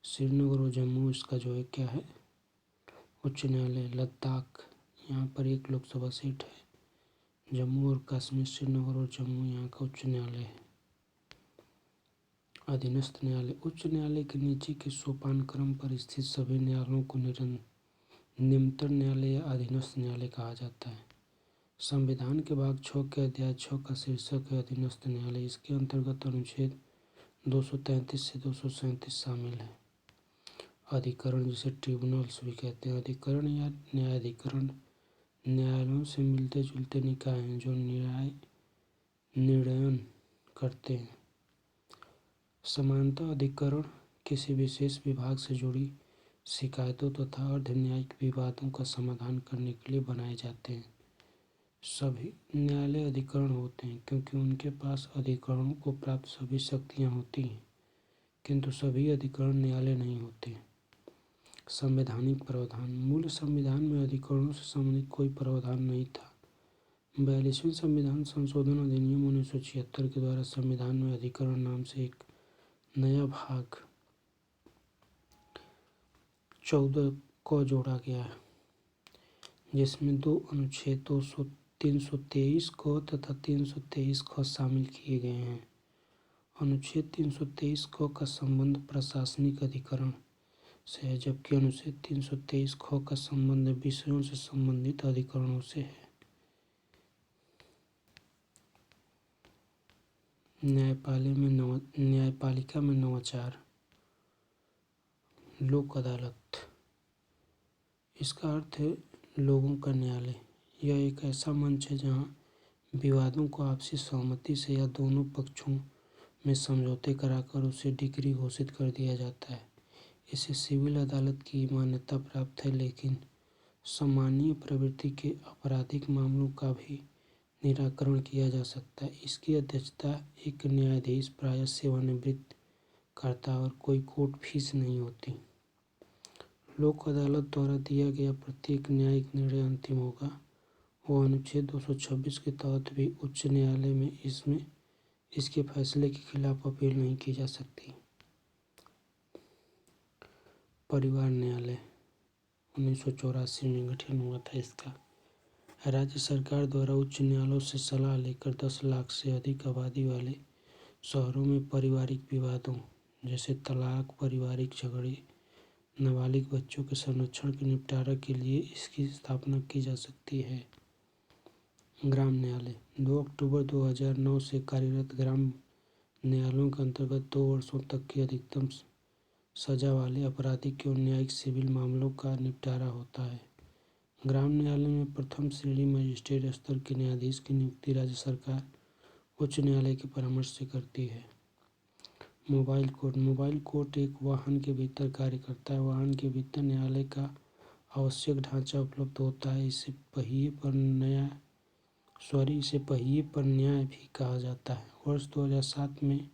A: श्रीनगर और जम्मू इसका जो है क्या है, उच्च न्यायालय। लद्दाख यहाँ पर 1 लोकसभा सीट है। जम्मू और कश्मीर, श्रीनगर और जम्मू यहाँ का उच्च न्यायालय है। अधीनस्थ न्यायालय उच्च न्यायालय के नीचे के सोपान क्रम पर स्थित सभी न्यायालयों को निम्नतर न्यायालय या अधीनस्थ न्यायालय कहा जाता है। संविधान के भाग 6 के अध्याय 6 का शीर्षक है अधीनस्थ न्यायालय। इसके अंतर्गत अनुच्छेद 233 से 237 शामिल है। अधिकरण जिसे ट्रिब्यूनल्स भी कहते हैं। अधिकरण या न्यायाधिकरण न्यायालयों से मिलते जुलते निकाय हैं जो निर्णयन करते हैं। समानता अधिकरण किसी विशेष विभाग से जुड़ी शिकायतों तथा अर्ध न्यायिक विवादों का समाधान करने के लिए बनाए जाते हैं। सभी न्यायालय अधिकरण होते हैं क्योंकि उनके पास अधिकरणों को प्राप्त सभी शक्तियाँ होती हैं, किंतु सभी अधिकरण न्यायालय नहीं होते। संवैधानिक प्रावधान मूल संविधान में अधिकरणों से संबंधित कोई प्रावधान नहीं था। 42वें संविधान संशोधन अधिनियम 1976 के द्वारा संविधान में अधिकरण नाम से एक नया भाग 14 को जोड़ा गया है, जिसमें 2 अनुच्छेद 323 क तथा 323 ख शामिल किए गए हैं। अनुच्छेद 323 क का संबंध प्रशासनिक अधिकरण से है, जबकि अनुच्छेद 323 ख का संबंध विषयों से संबंधित अधिकरणों से है। न्यायपालिका में नवाचार। लोक अदालत इसका अर्थ है लोगों का न्यायालय। यह एक ऐसा मंच है जहां विवादों को आपसी सहमति से या दोनों पक्षों में समझौते कराकर उसे डिक्री घोषित कर दिया जाता है। इसे सिविल अदालत की मान्यता प्राप्त है, लेकिन सामान्य प्रवृत्ति के आपराधिक मामलों का भी निराकरण किया जा सकता है। इसकी अध्यक्षता एक न्यायाधीश प्रायः सेवानिवृत्त करता है और कोई कोर्ट फीस नहीं होती। लोक अदालत द्वारा दिया गया प्रत्येक न्यायिक निर्णय अंतिम होगा। वह अनुच्छेद 226 के तहत भी उच्च न्यायालय में इसके फैसले के खिलाफ अपील नहीं की जा सकती। परिवार न्यायालय 1984 में गठन हुआ था इसका। राज्य सरकार द्वारा उच्च न्यायालयों से सलाह लेकर 10 लाख से अधिक आबादी वाले शहरों में पारिवारिक विवादों जैसे तलाक, पारिवारिक झगड़े, नाबालिग बच्चों के संरक्षण के निपटारा के लिए इसकी स्थापना की जा सकती है। ग्राम न्यायालय 2 अक्टूबर 2009 से कार्यरत ग्राम न्यायालयों के अंतर्गत 2 वर्षों तक की अधिकतम सजा वाले आपराधिक एवं न्यायिक सिविल मामलों का निपटारा होता है। ग्राम न्यायालय में प्रथम श्रेणी मजिस्ट्रेट स्तर के न्यायाधीश की नियुक्ति राज्य सरकार उच्च न्यायालय के परामर्श से करती है। मोबाइल कोर्ट एक वाहन के भीतर कार्य करता है। वाहन के भीतर न्यायालय का आवश्यक ढांचा उपलब्ध होता है। इसे पहिए पर न्याय भी कहा जाता है। वर्ष 2007 में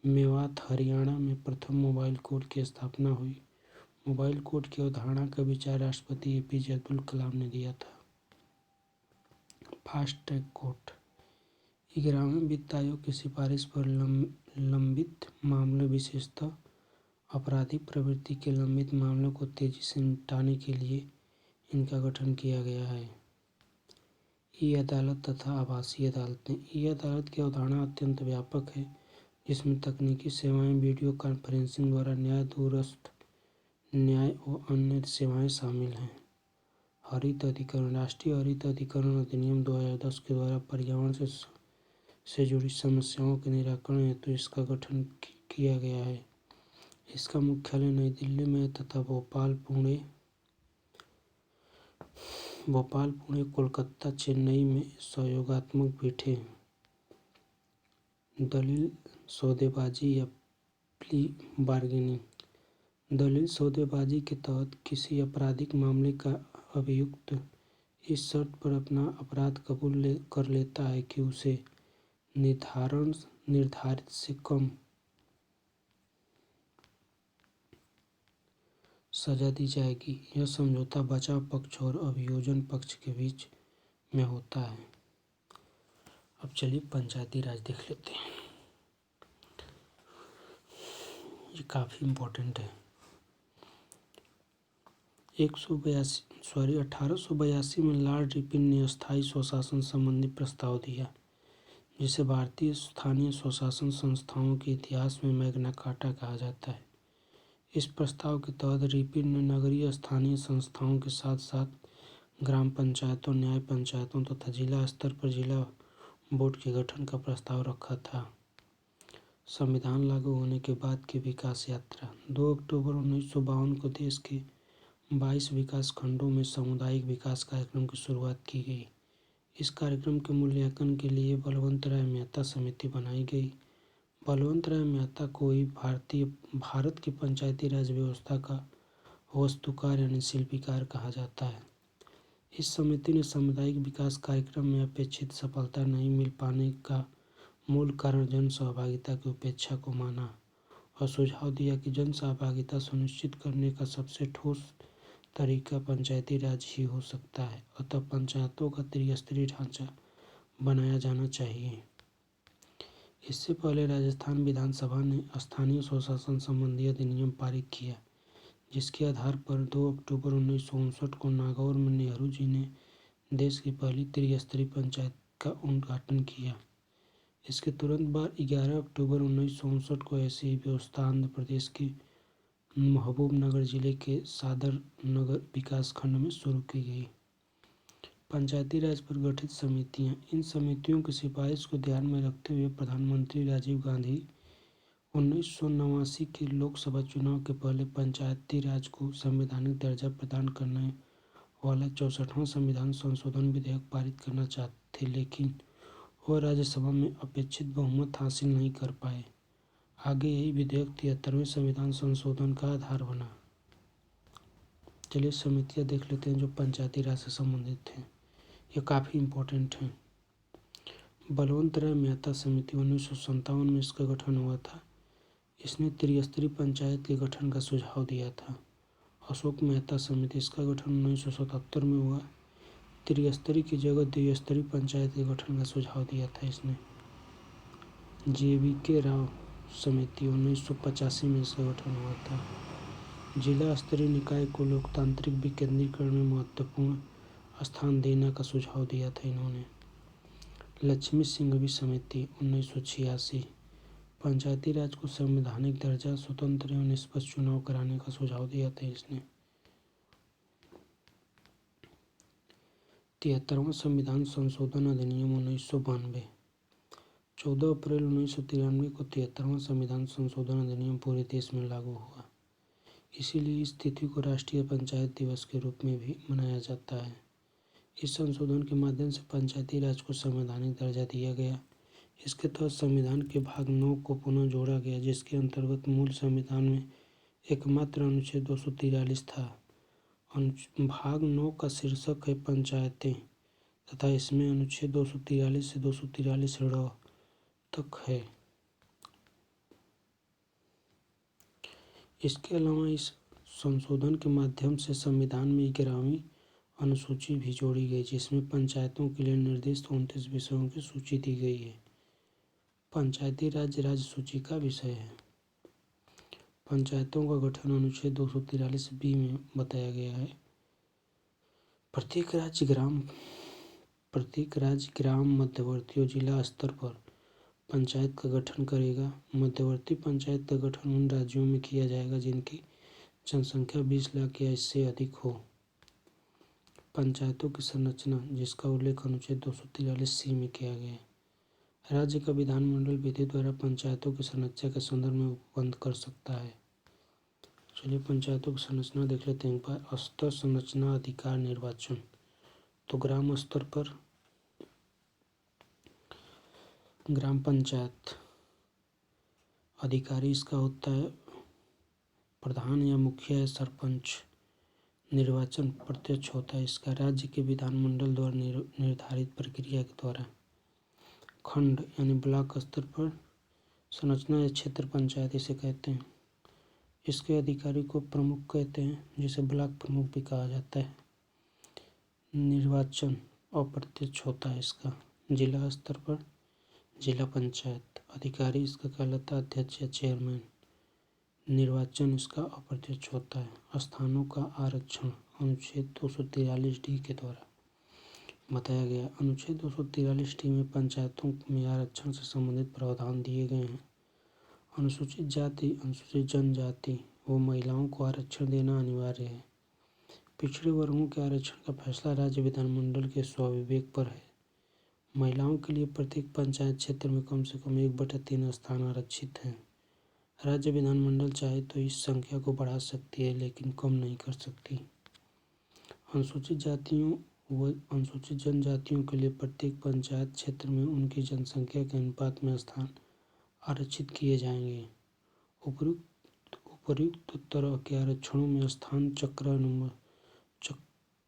A: मेवात हरियाणा में प्रथम मोबाइल कोर्ट की स्थापना हुई। मोबाइल कोर्ट की अवधारणा का विचार राष्ट्रपति APJ अब्दुल कलाम ने दिया था। फास्ट ट्रैक कोर्ट 11वें वित्त आयोग की सिफारिश पर लंबित मामले, विशेषतः आपराधिक प्रवृत्ति के लंबित मामलों को तेजी से निपटाने के लिए इनका गठन किया गया है। ई-अदालत तथा आभासी अदालतें। ई-अदालत की अवधारणा अत्यंत व्यापक है, जिसमें तकनीकी सेवाएं, वीडियो कॉन्फ्रेंसिंग द्वारा न्याय, दूरस्थ न्याय और अन्य सेवाएं शामिल हैं। हरित अधिकरण राष्ट्रीय हरित अधिकरण अधिनियम 2010 के द्वारा पर्यावरण से जुड़ी समस्याओं के निराकरण हेतु इसका गठन किया गया है। इसका मुख्यालय नई दिल्ली में तथा भोपाल, पुणे, कोलकाता, चेन्नई में सहयोगात्मक पीठें हैं। दलील सौदेबाजी या प्ली बार्गेनिंग। दलील सौदेबाजी के तहत किसी आपराधिक मामले का अभियुक्त इस शर्त पर अपना अपराध कबूल कर लेता है कि उसे निर्धारित से कम सजा दी जाएगी। यह समझौता बचाव पक्ष और अभियोजन पक्ष के बीच में होता है। अब चलिए पंचायती राज देख लेते हैं। ये काफ़ी इम्पोर्टेंट है। 1882 में लॉर्ड रिपन ने स्थायी स्वशासन संबंधी प्रस्ताव दिया, जिसे भारतीय स्थानीय स्वशासन संस्थाओं के इतिहास में मैग्ना कार्टा कहा जाता है। इस प्रस्ताव के तहत रिपन ने नगरीय स्थानीय संस्थाओं के साथ साथ ग्राम पंचायतों, न्याय पंचायतों तथा जिला स्तर पर जिला बोर्ड के गठन का प्रस्ताव रखा था। संविधान लागू होने के बाद की विकास यात्रा 2 अक्टूबर 1952 को देश के 22 विकास खंडों में सामुदायिक विकास कार्यक्रम की शुरुआत की गई। इस कार्यक्रम के मूल्यांकन के लिए बलवंत राय मेहता समिति बनाई गई। बलवंत राय मेहता को ही भारत की पंचायती राज व्यवस्था का वास्तुकार यानी शिल्पीकार कहा जाता है। इस समिति ने सामुदायिक विकास कार्यक्रम में अपेक्षित सफलता नहीं मिल पाने का मूल कारण जन सहभागिता की उपेक्षा को माना और सुझाव दिया कि जन सहभागिता सुनिश्चित करने का सबसे ठोस तरीका पंचायती राज ही हो सकता है। अतः पंचायतों का त्रिस्तरीय ढांचा बनाया जाना चाहिए। इससे पहले राजस्थान विधानसभा ने स्थानीय स्वशासन संबंधी अधिनियम पारित किया, जिसके आधार पर 2 अक्टूबर 1959 को नागौर में नेहरू जी ने देश की पहली त्रिस्तरीय पंचायत का उद्घाटन किया। इसके तुरंत बाद 11 अक्टूबर 1959 को ऐसी ही व्यवस्था आंध्र प्रदेश के महबूबनगर जिले के सादर नगर विकास खंड में शुरू की गई। पंचायती राज पर गठित समितियां। इन समितियों की सिफारिश को ध्यान में रखते हुए प्रधानमंत्री राजीव गांधी 1989 के लोकसभा चुनाव के पहले पंचायती राज को संवैधानिक दर्जा प्रदान करने वाला 64वां संविधान संशोधन विधेयक पारित करना चाहते थे, लेकिन वह राज्यसभा में अपेक्षित बहुमत हासिल नहीं कर पाए। आगे यही विधेयक 73वें संविधान संशोधन का आधार बना। चलिए समितियां देख लेते हैं जो पंचायती राज से संबंधित हैं। ये काफ़ी इम्पोर्टेंट हैं। बलवंत राय मेहता समिति 1957 में इसका गठन हुआ था। इसने त्रिस्तरीय पंचायत के गठन का सुझाव दिया था। अशोक मेहता समिति, इसका गठन 1977 में हुआ। त्रिस्तरीय की जगह द्विस्तरीय पंचायत के गठन का सुझाव दिया था इसने। JVK राव समिति 1985 में इसका गठन हुआ था। जिला स्तरीय निकाय को लोकतांत्रिक विकेंद्रीकरण में महत्वपूर्ण स्थान देने का सुझाव दिया था इन्होंने। लक्ष्मी सिंघवी समिति 1986 पंचायती राज को संवैधानिक दर्जा, स्वतंत्र एवं निष्पक्ष चुनाव कराने का सुझाव दिया था इसने। 73वां संविधान संशोधन अधिनियम 1992। 14 अप्रैल 1993 को 73वां संविधान संशोधन अधिनियम पूरे देश में लागू हुआ। इसीलिए इस तिथि को राष्ट्रीय पंचायत दिवस के रूप में भी मनाया जाता है। इस संशोधन के माध्यम से पंचायती राज को संवैधानिक दर्जा दिया गया। इसके तहत संविधान के भाग 9 को पुनः जोड़ा गया, जिसके अंतर्गत मूल संविधान में एकमात्र अनुच्छेद 243 था। भाग 9 का शीर्षक है पंचायतें तथा इसमें अनुच्छेद 243 से 243 तक है। इसके अलावा इस संशोधन के माध्यम से संविधान में 11वीं अनुसूची भी जोड़ी गई, जिसमें पंचायतों के लिए निर्दिष्ट 29 विषयों की सूची दी गई है। पंचायती राज राज्य सूची का विषय है। पंचायतों का गठन अनुच्छेद 243 में बताया गया है। प्रत्येक राज्य ग्राम मध्यवर्ती और जिला स्तर पर पंचायत का गठन करेगा। मध्यवर्ती पंचायत का गठन उन राज्यों में किया जाएगा जिनकी जनसंख्या 20 लाख या इससे अधिक हो। पंचायतों की संरचना, जिसका उल्लेख अनुच्छेद 243 में किया गया है। राज्य का विधानमंडल विधि द्वारा पंचायतों की संरचना के संदर्भ में उपबंध कर सकता है। चलिए पंचायतों की संरचना देख लेते हैं एक बार। स्तर, संरचना, अधिकार, निर्वाचन। तो ग्राम स्तर पर ग्राम पंचायत अधिकारी इसका होता है प्रधान या मुखिया या सरपंच। निर्वाचन प्रत्यक्ष होता है इसका राज्य के विधानमंडल द्वारा निर्धारित प्रक्रिया के द्वारा। खंड यानी ब्लॉक स्तर पर संरचना या क्षेत्र पंचायत इसे कहते हैं। इसके अधिकारी को प्रमुख कहते हैं, जिसे ब्लॉक प्रमुख भी कहा जाता है। निर्वाचन अप्रत्यक्ष होता है इसका। जिला स्तर पर जिला पंचायत अधिकारी इसका कहलाता है अध्यक्ष या चेयरमैन। निर्वाचन इसका अप्रत्यक्ष होता है। स्थानों का आरक्षण अनुच्छेद 243D के द्वारा बताया गया। अनुच्छेद 243D में पंचायतों में आरक्षण से संबंधित प्रावधान दिए गए हैं। अनुसूचित जाति, अनुसूचित जनजाति व महिलाओं को आरक्षण देना अनिवार्य है। पिछड़े वर्गों के आरक्षण का फैसला राज्य विधानमंडल के स्वविवेक पर है। महिलाओं के लिए प्रत्येक पंचायत क्षेत्र में कम से कम 1/3 स्थान आरक्षित हैं। राज्य विधानमंडल चाहे तो इस संख्या को बढ़ा सकती है, लेकिन कम नहीं कर सकती। अनुसूचित जातियों व अनुसूचित जनजातियों के लिए प्रत्येक पंचायत क्षेत्र में उनकी जनसंख्या के अनुपात में स्थान आरक्षित किए जाएंगे। उपर्युक्त तरह के आरक्षणों में स्थान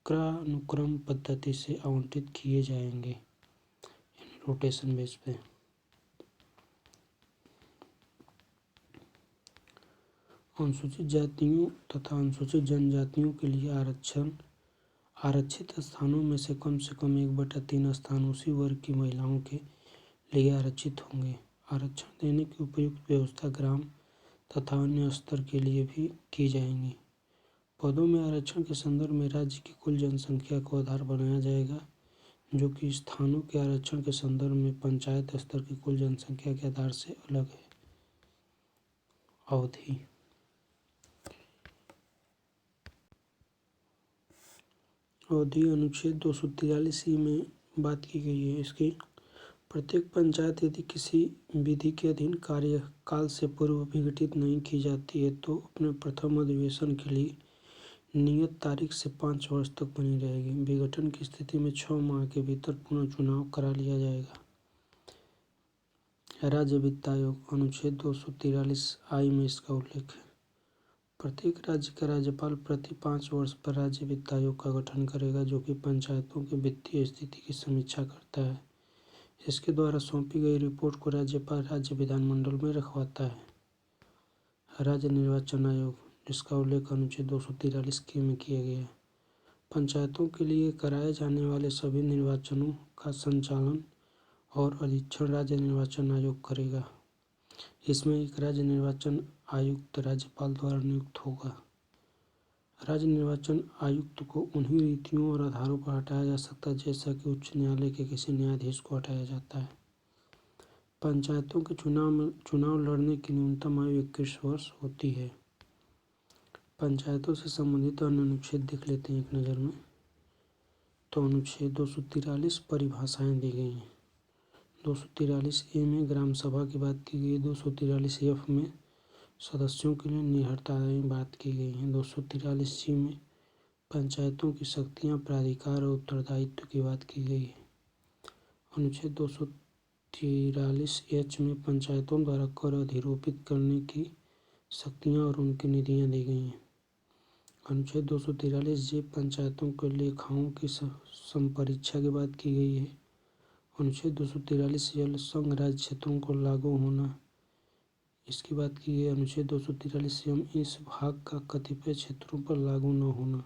A: चक्रानुक्रम पद्धति से आवंटित किए जाएंगे, यानी रोटेशन बेस पे। अनुसूचित जातियों तथा अनुसूचित जनजातियों के लिए आरक्षित स्थानों में से कम 1/3 स्थान उसी वर्ग की महिलाओं के लिए आरक्षित होंगे। आरक्षण देने की उपयुक्त व्यवस्था ग्राम तथा अन्य स्तर के लिए भी की जाएंगी। पदों में आरक्षण के संदर्भ में राज्य की कुल जनसंख्या को आधार बनाया जाएगा, जो कि स्थानों के आरक्षण के संदर्भ में पंचायत स्तर की कुल जनसंख्या के आधार से अलग है। अवधि अनुच्छेद 243 में बात की गई है इसकी। प्रत्येक पंचायत यदि किसी विधि के अधीन कार्यकाल से पूर्व विघटित नहीं की जाती है तो अपने प्रथम अधिवेशन के लिए नियत तारीख से 5 वर्ष तक बनी रहेगी। विघटन की स्थिति में 6 माह के भीतर पुनः चुनाव करा लिया जाएगा। राज्य वित्त आयोग अनुच्छेद 243I में इसका उल्लेख है। प्रत्येक राज्य का राज्यपाल प्रति 5 वर्ष पर राज्य वित्त आयोग का गठन करेगा, जो कि पंचायतों की वित्तीय स्थिति की समीक्षा करता है। इसके द्वारा सौंपी गई रिपोर्ट को राज्यपाल राज्य विधानमंडल में रखवाता है। राज्य निर्वाचन आयोग, जिसका उल्लेख अनुच्छेद 243 में किया गया है, पंचायतों के लिए कराए जाने वाले सभी निर्वाचनों का संचालन और अधीक्षण राज्य निर्वाचन आयोग करेगा। इसमें एक राज्य निर्वाचन आयुक्त राज्यपाल द्वारा नियुक्त होगा। राज्य निर्वाचन आयुक्त को उन्हीं रीतियों और आधारों पर हटाया जा सकता है जैसा कि उच्च न्यायालय के किसी न्यायाधीश को हटाया जाता है। पंचायतों के चुनाव लड़ने की न्यूनतम आयु 21 वर्ष होती है। पंचायतों से संबंधित अन्य अनुच्छेद देख लेते हैं एक नज़र में। तो अनुच्छेद 243 परिभाषाएं दी गई हैं। 243A में ग्राम सभा की बात की गई है। 243F में सदस्यों के लिए निरहर्ताएं बात की गई हैं। 243G में पंचायतों की शक्तियां, प्राधिकार और उत्तरदायित्व की बात की गई है। अनुच्छेद 243H में पंचायतों द्वारा कर अधिरोपित करने की शक्तियां और उनकी निधियां दी गई हैं। अनुच्छेद 243J पंचायतों के लेखाओं की संपरीक्षा की बात की गई है। अनुच्छेद 243L संघ राज्य क्षेत्रों को लागू होना, इसकी बात की गई। अनुच्छेद 243M इस भाग का कतिपय क्षेत्रों पर लागू न होना।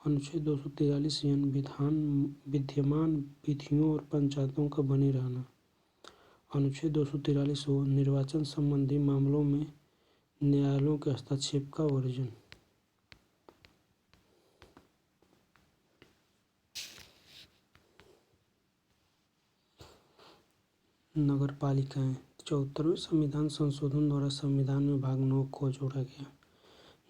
A: अनुच्छेद 243N विद्यमान विधियों और पंचायतों का बने रहना। अनुच्छेद 243O निर्वाचन संबंधी मामलों में न्यायालयों के हस्तक्षेप का वर्जन। नगर पालिकाएं 74वें संविधान संशोधन द्वारा संविधान में भाग 9 को जोड़ा गया,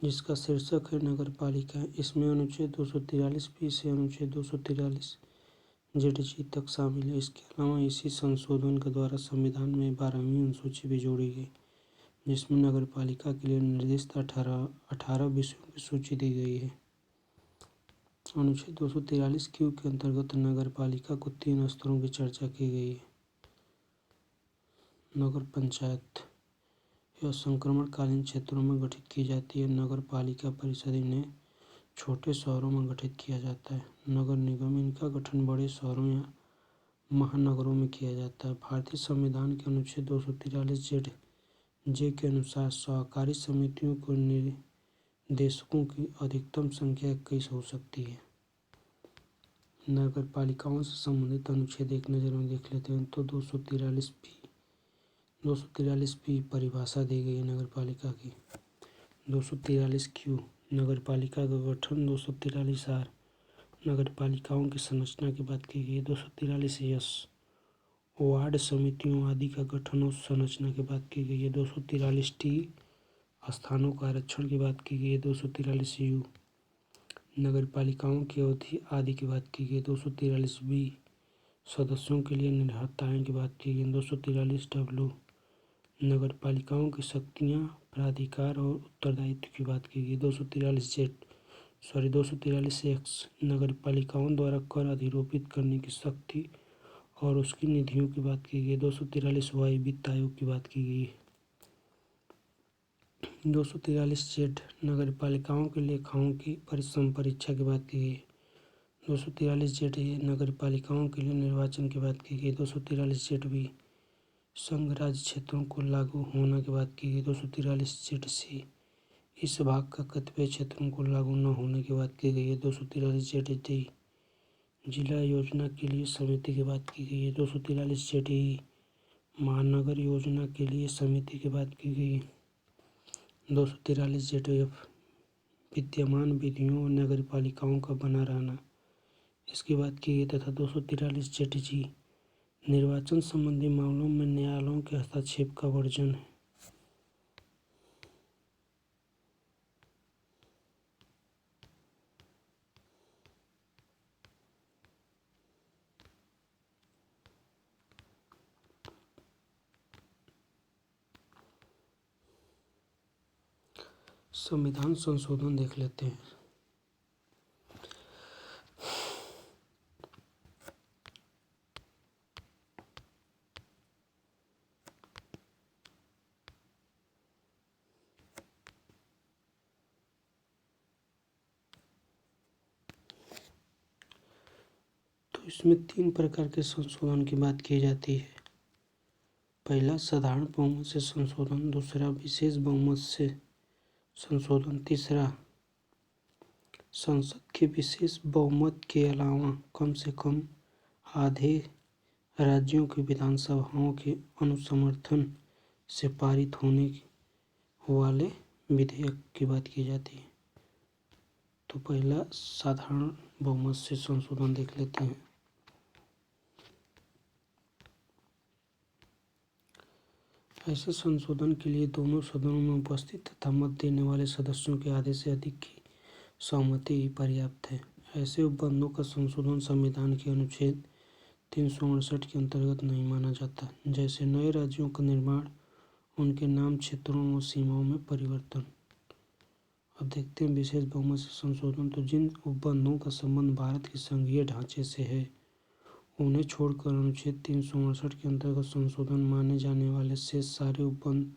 A: जिसका शीर्षक है नगर पालिकाएं। इसमें अनुच्छेद 243B से अनुच्छेद 243ZG तक शामिल है। इसके अलावा इसी संशोधन के द्वारा संविधान में 12वीं अनुसूची भी जोड़ी गई, जिसमें नगर पालिका के लिए निर्दिष्ट 18 विषयों की सूची दी गई है। अनुच्छेद 243Q के अंतर्गत नगर पालिका को 3 स्तरों की चर्चा की गई है। नगर पंचायत यह संक्रमणकालीन क्षेत्रों में गठित की जाती है। नगर पालिका परिषद इन्हें छोटे शहरों में गठित किया जाता है। नगर निगम इनका गठन बड़े शहरों या महानगरों में किया जाता है। भारतीय संविधान के अनुच्छेद 243J के अनुसार सहकारी समितियों को निदेशकों की अधिकतम संख्या 21 हो सकती है। नगर पालिकाओं से संबंधित अनुच्छेद एक नज़र में देख लेते हैं। तो 243P परिभाषा दी गई है नगर पालिका की। 243Q नगर पालिका का गठन। 243R नगर पालिकाओं की संरचना की बात की गई है। 243S वार्ड समितियों आदि का गठन और संरचना की बात की गई है। 243T स्थानों का आरक्षण की बात की गई है। 243U नगर पालिकाओं की अवधि आदि की बात की गई। 243B सदस्यों के लिए निरहर्ताएं की बात की गई। 243W नगर पालिकाओं की शक्तियां, प्राधिकार और उत्तरदायित्व की बात की गई। 243X नगर पालिकाओं द्वारा कर अधिरोपित करने की शक्ति और उसकी निधियों की बात की गई। 243Y वित्त आयोग की बात की गई है। 243Z नगर पालिकाओं के लेखाओं की संपरीक्षा की बात की गई। 243ZA नगर पालिकाओं के लिए निर्वाचन की बात की गई। 243ZB संघ राज्य क्षेत्रों को लागू होना की बात की गई। 243ZC इस भाग का कतिपय क्षेत्रों को लागू न होने की बात की गई है। 243ZD जिला योजना के लिए समिति की बात की गई है। 243ZE महानगर योजना के लिए समिति की बात की गई है। 243ZF विद्यमान विधियों और नगर पालिकाओं का बना रहना, इसकी बात की गई। तथा 243ZG निर्वाचन संबंधी मामलों में न्यायालयों के हस्तक्षेप का वर्जन है। संविधान संशोधन देख लेते हैं। तो इसमें 3 प्रकार के संशोधन की बात की जाती है। पहला साधारण बहुमत से संशोधन, दूसरा विशेष बहुमत से संशोधन, तीसरा संसद के विशेष बहुमत के अलावा कम से कम आधे राज्यों की विधानसभाओं के अनुसमर्थन से पारित होने वाले विधेयक की बात की जाती है। तो पहला साधारण बहुमत से संशोधन देख लेते हैं। ऐसे संशोधन के लिए दोनों सदनों में उपस्थित तथा मत देने वाले सदस्यों के आधे से अधिक की सहमति ही पर्याप्त है। ऐसे उपबंधों का संशोधन संविधान के अनुच्छेद 368 के अंतर्गत नहीं माना जाता, जैसे नए राज्यों का निर्माण, उनके नाम, क्षेत्रों और सीमाओं में परिवर्तन। अब देखते हैं विशेष बहुमत से संशोधन। तो जिन उपबंधों का संबंध भारत के संघीय ढांचे से है, उन्हें छोड़कर अनुच्छेद 368 के अंतर्गत संशोधन माने जाने वाले शेष सारे उपबंध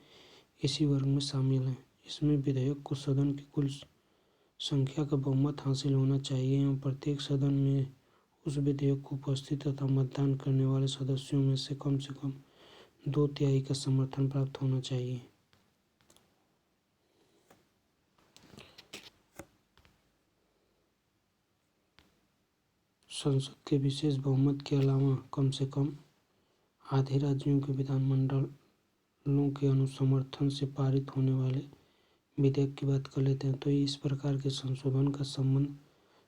A: इसी वर्ग में शामिल हैं। इसमें विधेयक को सदन की कुल संख्या का बहुमत हासिल होना चाहिए एवं प्रत्येक सदन में उस विधेयक को उपस्थित तथा मतदान करने वाले सदस्यों में से कम 2/3 का समर्थन प्राप्त होना चाहिए। संसद के विशेष बहुमत के अलावा कम से कम आधे राज्यों के विधानमंडलों के अनुसमर्थन से पारित होने वाले विधेयक की बात कर लेते हैं। तो इस प्रकार के संशोधन का संबंध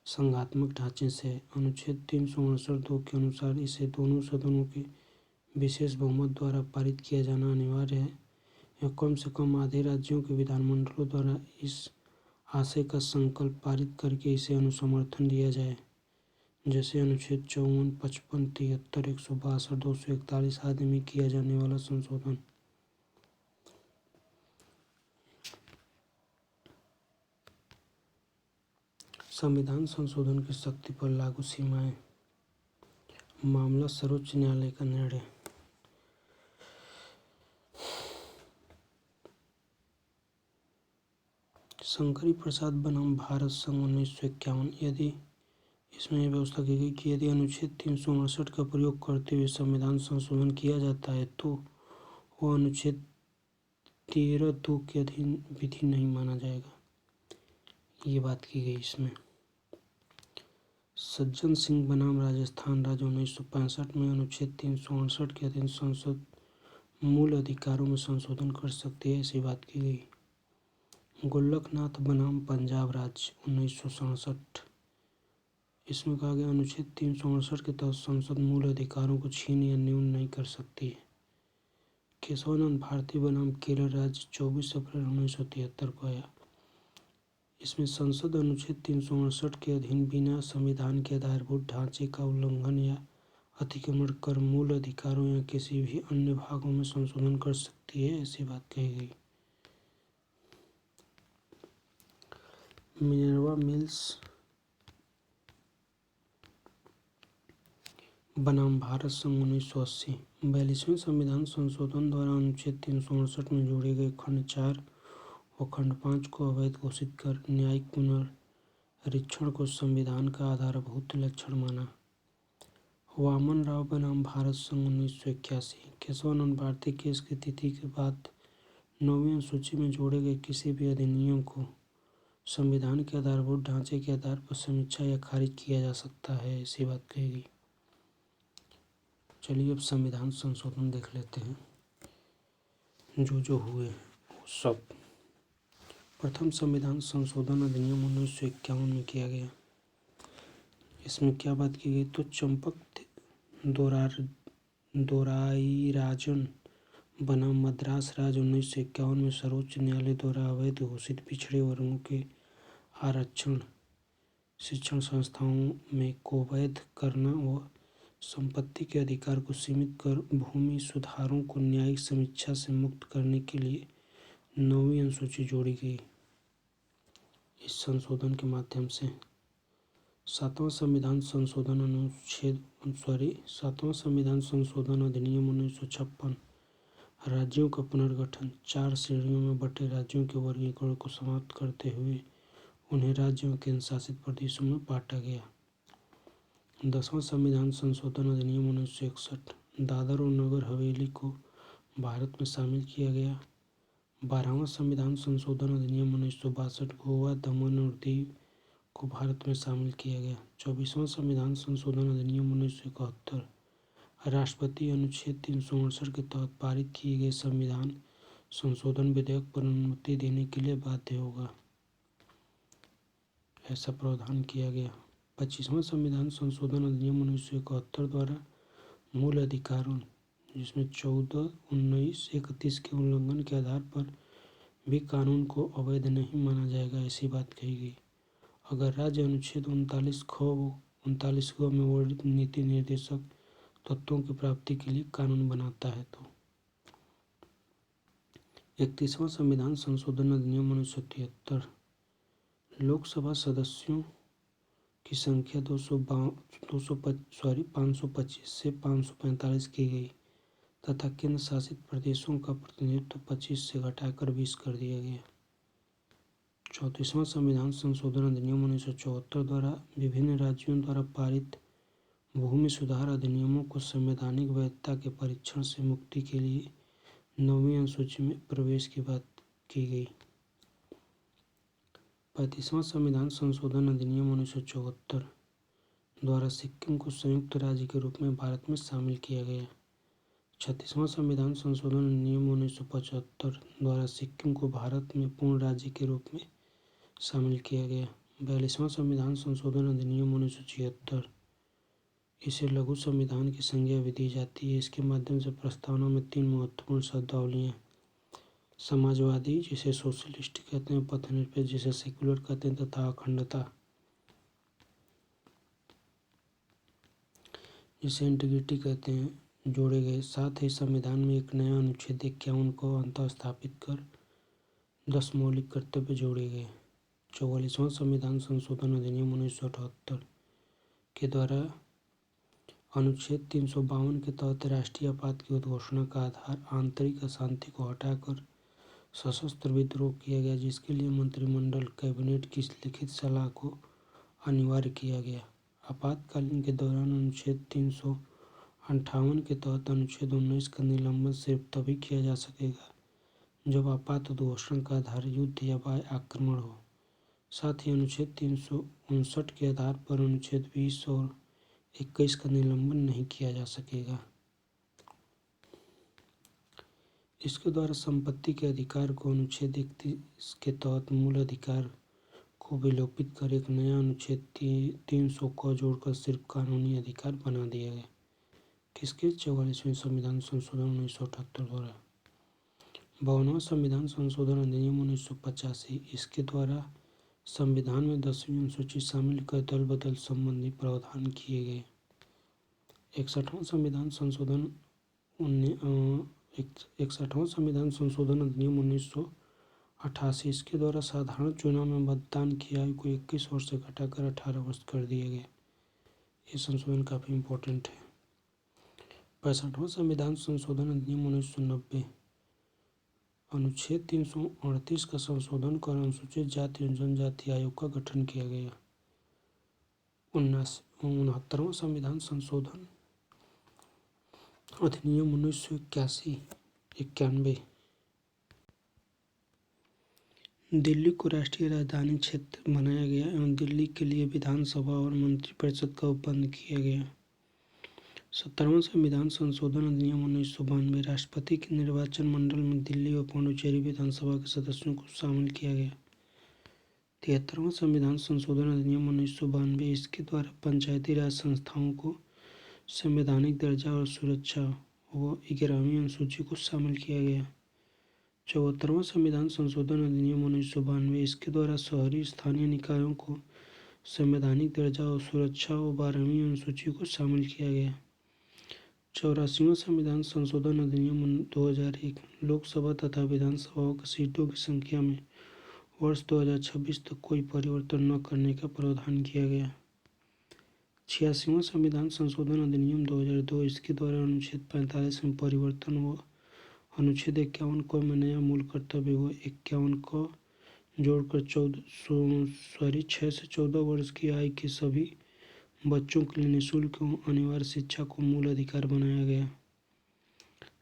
A: संघात्मक ढांचे से है। अनुच्छेद 368(2) के अनुसार इसे दोनों सदनों के विशेष बहुमत द्वारा पारित किया जाना अनिवार्य है या कम से कम आधे राज्यों के विधानमंडलों द्वारा इस आशय का संकल्प पारित करके इसे अनुसमर्थन दिया जाए, जैसे अनुच्छेद 54, 55, 73, 162, 241 आदि में किया जाने वाला संशोधन। संविधान संशोधन की शक्ति पर लागू सीमाएं। मामला सर्वोच्च न्यायालय का निर्णय। शंकरी प्रसाद बनाम भारत संघ 1951। यदि इसमें यह व्यवस्था की गई कि यदि अनुच्छेद 368 का प्रयोग करते हुए संविधान संशोधन किया जाता है तो वह अनुच्छेद 13(2) के अधीन विधि नहीं माना जाएगा। ये बात की गई इसमें। सज्जन सिंह बनाम राजस्थान राज्य 1965 में अनुच्छेद 368 के अधीन संसद मूल अधिकारों में संशोधन कर सकती है, ऐसी बात की गई। गोलकनाथ बनाम पंजाब राज्य 1967। इसमें कहा गया अनुच्छेद 368 के तहत संसद मूल अधिकारों को छीन या न्यून नहीं कर सकती है। केशवानंद भारती बनाम केरल राज्य 24 अप्रैल 1973 को आया। इसमें संसद अनुच्छेद 368 के अधीन बिना संविधान के आधारभूत ढांचे का उल्लंघन या अतिक्रमण कर मूल अधिकारों या किसी भी अन्य भागों में संशोधन कर सकती है, ऐसी बात कही गई। मिनर्वा मिल्स बनाम भारत संघ 1980। 42वें संविधान संशोधन द्वारा अनुच्छेद 368 में जोड़े गए खंड 4 और खंड 5 को अवैध घोषित कर न्यायिक पुनरीक्षण को संविधान का आधारभूत लक्षण माना। वामन राव बनाम भारत संघ 1981। केशवानंद भारती केस की तिथि के बाद 9वीं अनुसूची में जोड़े गए किसी भी अधिनियम को संविधान के आधारभूत ढांचे के आधार पर समीक्षा या खारिज किया जा सकता है, ऐसी बात कही गई। चलिए अब संविधान संशोधन देख लेते हैं जो हुए वो सब। प्रथम संविधान संशोधन अधिनियम 1951 में किया गया। इसमें क्या बात की गई, तो चंपक दोराईराजन बनाम मद्रास राज्य 1951 में सर्वोच्च न्यायालय द्वारा अवैध घोषित पिछड़े वर्गों के आरक्षण शिक्षण संस्थाओं में को वैध करना व संपत्ति के अधिकार को सीमित कर भूमि सुधारों को न्यायिक समीक्षा से मुक्त करने के लिए 9वीं अनुसूची जोड़ी गई। इस संशोधन के माध्यम से सातवां संविधान संशोधन अधिनियम 1956 राज्यों का पुनर्गठन 4 श्रेणियों में बटे राज्यों के वर्गीकरण को समाप्त करते हुए उन्हें राज्यों और केंद्र शासित प्रदेशों में बांटा गया। 10वां संविधान संशोधन अधिनियम 1961 दादर और नगर हवेली को भारत में शामिल किया गया। 12वां संविधान संशोधन अधिनियम 1962 गोवा, दमन और दीव को भारत में शामिल किया गया। 24वां संविधान संशोधन अधिनियम 1971 राष्ट्रपति अनुच्छेद 368 के तहत पारित किए गए संविधान संशोधन विधेयक पर अनुमति देने के लिए बाध्य होगा, ऐसा प्रावधान किया गया। 25वां संविधान संशोधन अधिनियम 1971 द्वारा मूल अधिकारों जिसमें 14, 19, 31 के उल्लंघन के आधार पर भी कानून को अवैध नहीं माना जाएगा, ऐसी बात कही गई। अगर राज्य अनुच्छेद 39 ग में वर्णित नीति निर्देशक तत्वों की प्राप्ति के लिए कानून बनाता है तो 31वां संविधान संशोधन अधिनियम 1973। लोकसभा सदस्यों की संख्या 525 से 545 की गई तथा केंद्र शासित प्रदेशों का प्रतिनिधित्व 25 से घटाकर 20 कर दिया गया। 34वां संविधान संशोधन अधिनियम 1974 द्वारा विभिन्न राज्यों द्वारा पारित भूमि सुधार अधिनियमों को संवैधानिक वैधता के परीक्षण से मुक्ति के लिए 9वीं अनुसूची में प्रवेश की बात की गई। 35वां संविधान संशोधन अधिनियम 1974 द्वारा सिक्किम को संयुक्त राज्य के रूप में भारत में शामिल किया गया। 36वां संविधान संशोधन अधिनियम 1975 द्वारा सिक्किम को भारत में पूर्ण राज्य के रूप में शामिल किया गया। 42वां संविधान संशोधन अधिनियम 1976, इसे लघु संविधान की संज्ञा भी दी जाती है। इसके माध्यम से प्रस्तावना में 3 महत्वपूर्ण शब्दावली हैं: समाजवादी, जिसे सोशलिस्ट कहते हैं, पथनिरपेक्ष, जिसे सेक्युलर कहते हैं, तथा अखंडता, जिसे इंटीग्रिटी कहते हैं, जोड़े गए। साथ ही संविधान में एक नया अनुच्छेद 51 को अंतः स्थापित कर 10 मौलिक कर्तव्य जोड़े गए। 44वां संविधान संशोधन अधिनियम 1978 के द्वारा अनुच्छेद 352 के तहत राष्ट्रीय आपात की उद्घोषणा का आधार आंतरिक अशांति को हटाकर सशस्त्र विद्रोह किया गया, जिसके लिए मंत्रिमंडल कैबिनेट की लिखित सलाह को अनिवार्य किया गया। आपातकालीन के दौरान अनुच्छेद 358 के तहत अनुच्छेद 19 का निलंबन सिर्फ तभी किया जा सकेगा जब आपात उद्घोषणा का आधार युद्ध या बाह्य आक्रमण हो। साथ ही अनुच्छेद 359 के आधार पर अनुच्छेद 20 और 21 का निलंबन नहीं किया जा सकेगा। इसके द्वारा संपत्ति के अधिकार को अनुच्छेद 31 के तहत मूल अधिकार को विलोपित कर एक नया अनुच्छेद 300 को जोड़कर सिर्फ कानूनी अधिकार बना दिया गया। किसके? 44वें संविधान संशोधन 1978 द्वारा। 52वां संविधान संशोधन अधिनियम 1985, इसके द्वारा संविधान में 10वीं अनुसूची शामिल कर दल बदल संबंधी प्रावधान किए गए। 61वां संविधान संशोधन 1988, इसके द्वारा साधारण चुनाव में मतदान की आयु को 21 वर्ष से घटाकर 18 वर्ष कर दिया गया। ये संशोधन काफ़ी इम्पोर्टेंट है। 65वां संविधान संशोधन अधिनियम 1990, अनुच्छेद 338 का संशोधन कर अनुसूचित जाति एवं जनजाति आयोग का गठन किया गया। 69वां संविधान संशोधन अधिनियम 1991, दिल्ली को राष्ट्रीय राजधानी क्षेत्र बनाया गया एवं दिल्ली के लिए विधानसभा और मंत्रिपरिषद का उपबंध किया गया। 70वां संविधान संशोधन अधिनियम 1992, राष्ट्रपति के निर्वाचन मंडल में दिल्ली और पुडुचेरी विधानसभा के सदस्यों को शामिल किया गया। 73वां संविधान संशोधन अधिनियम 1992, इसके द्वारा पंचायती राज संस्थाओं को संवैधानिक दर्जा और सुरक्षा व 11वीं अनुसूची को शामिल किया गया। 74वां संविधान संशोधन अधिनियम 1992, इसके द्वारा शहरी स्थानीय निकायों को संवैधानिक दर्जा और सुरक्षा व 12वीं अनुसूची को शामिल किया गया। 84वां संविधान संशोधन अधिनियम 2001, लोकसभा तथा विधानसभाओं की सीटों की संख्या में वर्ष 2026 तक कोई परिवर्तन न करने का प्रावधान किया गया। 86वां संविधान संशोधन अधिनियम 2002, इसके द्वारा अनुच्छेद 45 में परिवर्तन व अनुच्छेद 51 क में नया मूल कर्तव्य व 51 क जोड़कर 6 से 14 वर्ष की आयु के सभी बच्चों के लिए निःशुल्क एवं अनिवार्य शिक्षा को मूल अधिकार बनाया गया।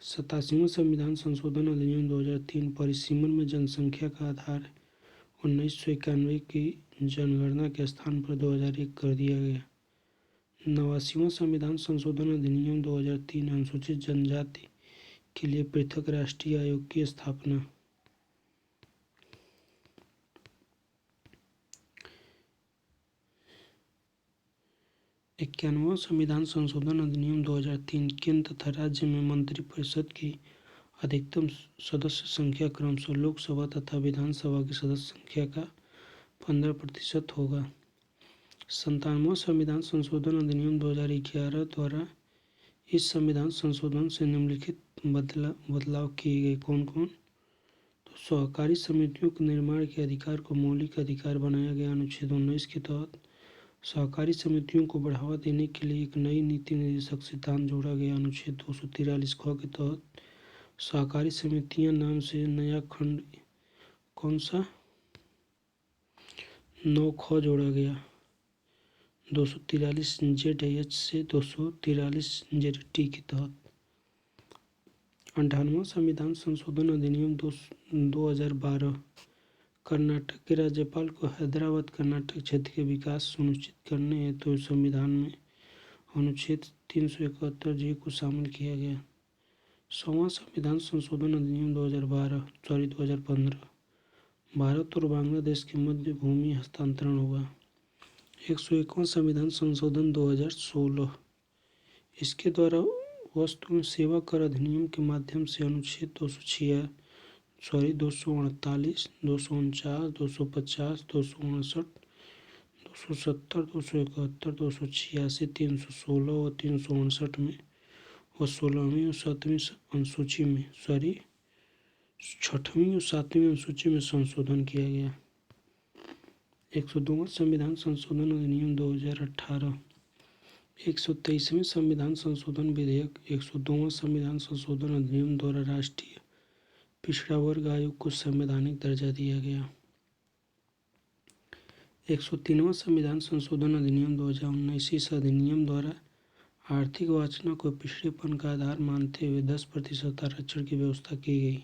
A: 87वां संविधान संशोधन अधिनियम 2003, परिसीमन में जनसंख्या का आधार 1991 की जनगणना के स्थान पर 2001 कर दिया गया। 89वां संविधान संशोधन अधिनियम 2003, अनुसूचित जनजाति के लिए पृथक राष्ट्रीय आयोग की स्थापना। 91वां संविधान संशोधन अधिनियम 2003 केंद्र तथा राज्य में मंत्रिपरिषद की अधिकतम सदस्य संख्या क्रमशः लोकसभा तथा विधानसभा की सदस्य संख्या का 15% होगा। 97वां संविधान संशोधन अधिनियम 2011 द्वारा इस संविधान संशोधन से निम्नलिखित बदलाव किए गए। कौन कौन? तो सहकारी समितियों के निर्माण के अधिकार को मौलिक अधिकार बनाया गया। अनुच्छेद 19 के तहत सहकारी समितियों को बढ़ावा देने के लिए एक नई नीति निर्देशक सिद्धांत जोड़ा गया। अनुच्छेद 243 ख के तहत सहकारी समितियां नाम से नया खंड कौन सा 9 ख जोड़ा गया। 243 ZH से 243 ZT के तहत 58वां संविधान संशोधन अधिनियम 2012 कर्नाटक के राज्यपाल को हैदराबाद कर्नाटक क्षेत्र के विकास सुनिश्चित करने हेतु संविधान में अनुच्छेद 371 J को शामिल किया गया। 100वां संविधान संशोधन अधिनियम 2015 भारत और बांग्लादेश के मध्य भूमि हस्तांतरण हुआ। 101वां संविधान संशोधन 2016 इसके द्वारा वस्तु एवं सेवा कर अधिनियम के माध्यम से अनुच्छेद 248, 249, 249, 250, 259, 270, 271, 286, 316 और 359 में और 16वीं और 7वीं अनुसूची में 6वीं और 7वीं अनुसूची में संशोधन किया गया। 102वां संविधान संशोधन अधिनियम 2018 123वें संविधान संशोधन विधेयक 102वां संविधान संशोधन अधिनियम द्वारा राष्ट्रीय पिछड़ा वर्ग आयोग को संवैधानिक दर्जा दिया गया। 103वां संविधान संशोधन अधिनियम 2019 इस अधिनियम द्वारा आर्थिक वासना को पिछड़ेपन का आधार मानते हुए 10% आरक्षण की व्यवस्था की गई।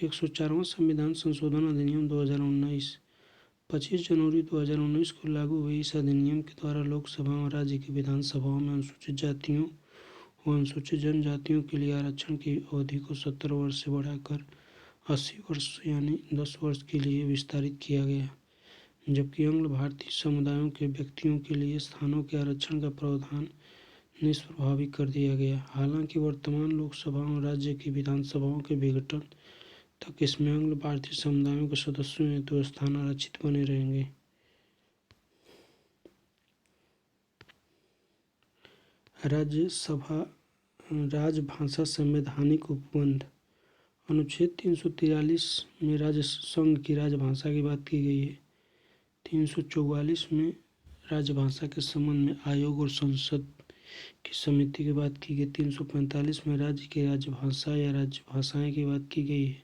A: 104वां संविधान संशोधन अधिनियम 2019 25 जनवरी 2019 को लागू हुए। इस अधिनियम के द्वारा लोकसभा और राज्य की विधानसभाओं में अनुसूचित जातियों व अनुसूचित जनजातियों के लिए आरक्षण की अवधि को 70 वर्ष से बढ़ाकर 80 वर्ष यानी 10 वर्ष के लिए विस्तारित किया गया, जबकि आंग्ल भारतीय समुदायों के व्यक्तियों के लिए स्थानों के आरक्षण का प्रावधान निष्प्रभावी कर दिया गया। हालांकि वर्तमान लोकसभा और राज्य की विधानसभाओं के विघटन तक इसमें आंग्ल भारतीय समुदायों के सदस्यों हेतु स्थान आरक्षित बने रहेंगे। राज्यसभा राजभाषा संवैधानिक उपबंध अनुच्छेद 343 में राज्य संघ की राजभाषा की बात की गई है। 344 में राजभाषा के संबंध में आयोग और संसद की समिति की बात की गई। 345 में राज्य की राजभाषा या राजभाषाएं की बात की गई है।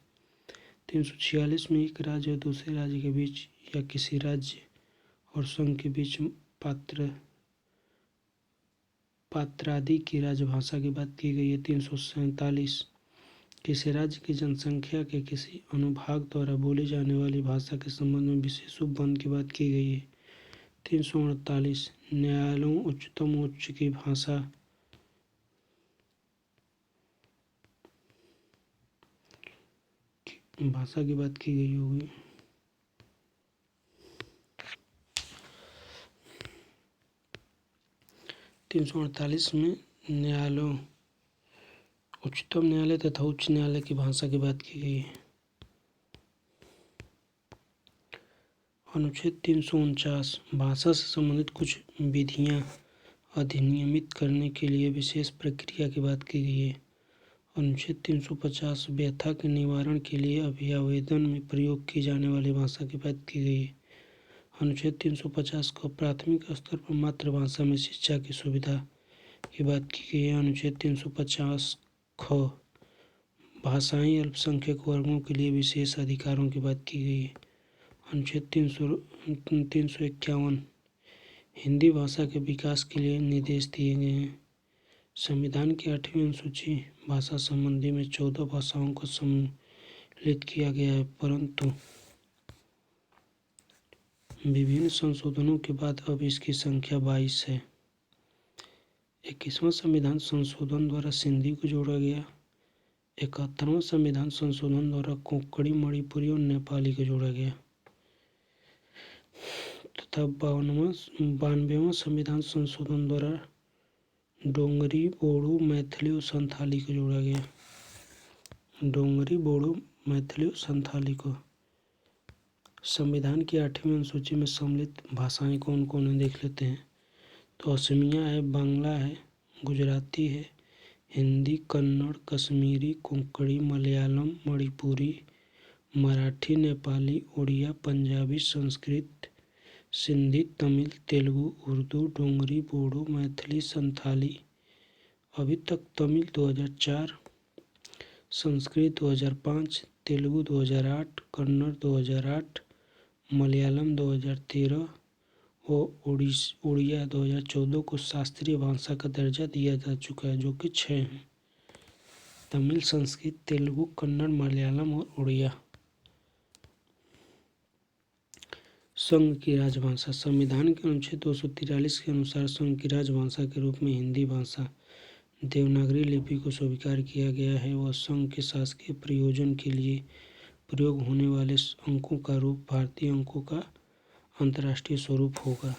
A: 346 में एक राज्य और दूसरे राज्य के बीच या किसी राज्य और संघ के बीच पात्रादि की राजभाषा की बात की गई है। 347 किसी राज्य की जनसंख्या के किसी अनुभाग द्वारा बोली जाने वाली भाषा के संबंध में विशेष उपबंध की बात की गई है। 348 न्यायालयों उच्चतम उच्च की भाषा की बात की गई होगी। 348 में न्यायालयों उच्चतम न्यायालय तथा उच्च न्यायालय की भाषा की बात की गई है। अनुच्छेद 349 भाषा से संबंधित कुछ विधियां अधिनियमित करने के लिए विशेष प्रक्रिया की बात की गई है। अनुच्छेद 350 व्यथा के निवारण के लिए अभियावेदन में प्रयोग की जाने वाली भाषा की बात की गई है। अनुच्छेद 350 को प्राथमिक स्तर पर मातृभाषा में शिक्षा की सुविधा की बात की गई है। अनुच्छेद 350 ख भाषाई अल्पसंख्यक वर्गों के लिए विशेष अधिकारों की बात की गई है। अनुच्छेद 351 हिंदी भाषा के विकास के लिए निर्देश दिए गए हैं। संविधान की 8वीं अनुसूची भाषा संबंधी में 14 भाषाओं को सम्मिलित किया गया है, परंतु विभिन्न संशोधनों के बाद अब इसकी संख्या 22 है। 21वां संविधान संशोधन द्वारा सिंधी को जोड़ा गया। 71वां संविधान संशोधन द्वारा कोंकणी, मणिपुरी और नेपाली को जोड़ा गया। तथा 92वां संविधान संशोधन द्वारा डोंगरी, बोडो, मैथिली और संथाली को जोड़ा गया। डोंगरी, बोडो, मैथिली और संथाली को। संविधान की 8वीं अनुसूची में सम्मिलित भाषाएं कौन कौन है देख लेते हैं। तो असमिया है, बांग्ला है, गुजराती है, हिंदी, कन्नड़, कश्मीरी, कोंकणी, मलयालम, मणिपुरी, मराठी, नेपाली, उड़िया, पंजाबी, संस्कृत, सिंधी, तमिल, तेलुगु, उर्दू, डोंगरी, बोडो, मैथिली, संथाली। अभी तक तमिल 2004, संस्कृत 2005, तेलुगु 2008, कन्नड़ 2008, मलयालम 2013 और उड़िया 2014 को शास्त्रीय भाषा का दर्जा दिया जा चुका है, जो कि 6 हैं। तमिल, संस्कृत, तेलुगु, कन्नड़, मलयालम और उड़िया। संघ की राजभाषा। संविधान के अनुच्छेद 243 के अनुसार संघ की राजभाषा के रूप में हिंदी भाषा देवनागरी लिपि को स्वीकार किया गया है। वह संघ के शासकीय प्रयोजन के लिए प्रयोग होने वाले अंकों का रूप भारतीय अंकों का अंतर्राष्ट्रीय स्वरूप होगा।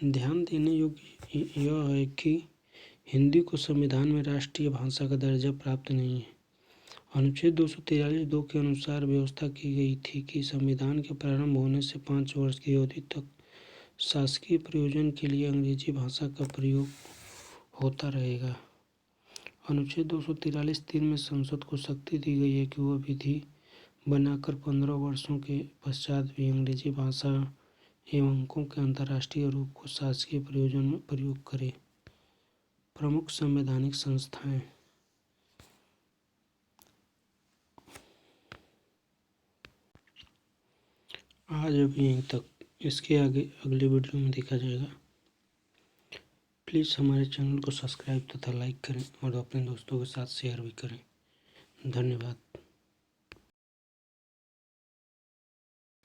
A: ध्यान देने योग्य यह है कि हिंदी को संविधान में राष्ट्रीय भाषा का दर्जा प्राप्त नहीं है। अनुच्छेद 243(2) के अनुसार व्यवस्था की गई थी कि संविधान के प्रारंभ होने से 5 वर्ष की अवधि तक शासकीय प्रयोजन के लिए अंग्रेजी भाषा का प्रयोग होता रहेगा। अनुच्छेद 243(3) में संसद को शक्ति दी गई है कि वह विधि बनाकर 15 वर्षों के पश्चात भी अंग्रेजी भाषा एवं अंकों के अंतर्राष्ट्रीय रूप को शासकीय प्रयोजन में प्रयोग करे। प्रमुख संवैधानिक संस्थाएं। आज अभी यहीं तक, इसके आगे अगले वीडियो में देखा जाएगा। प्लीज़ हमारे चैनल को सब्सक्राइब तथा लाइक करें और अपने दोस्तों के साथ शेयर भी करें। धन्यवाद।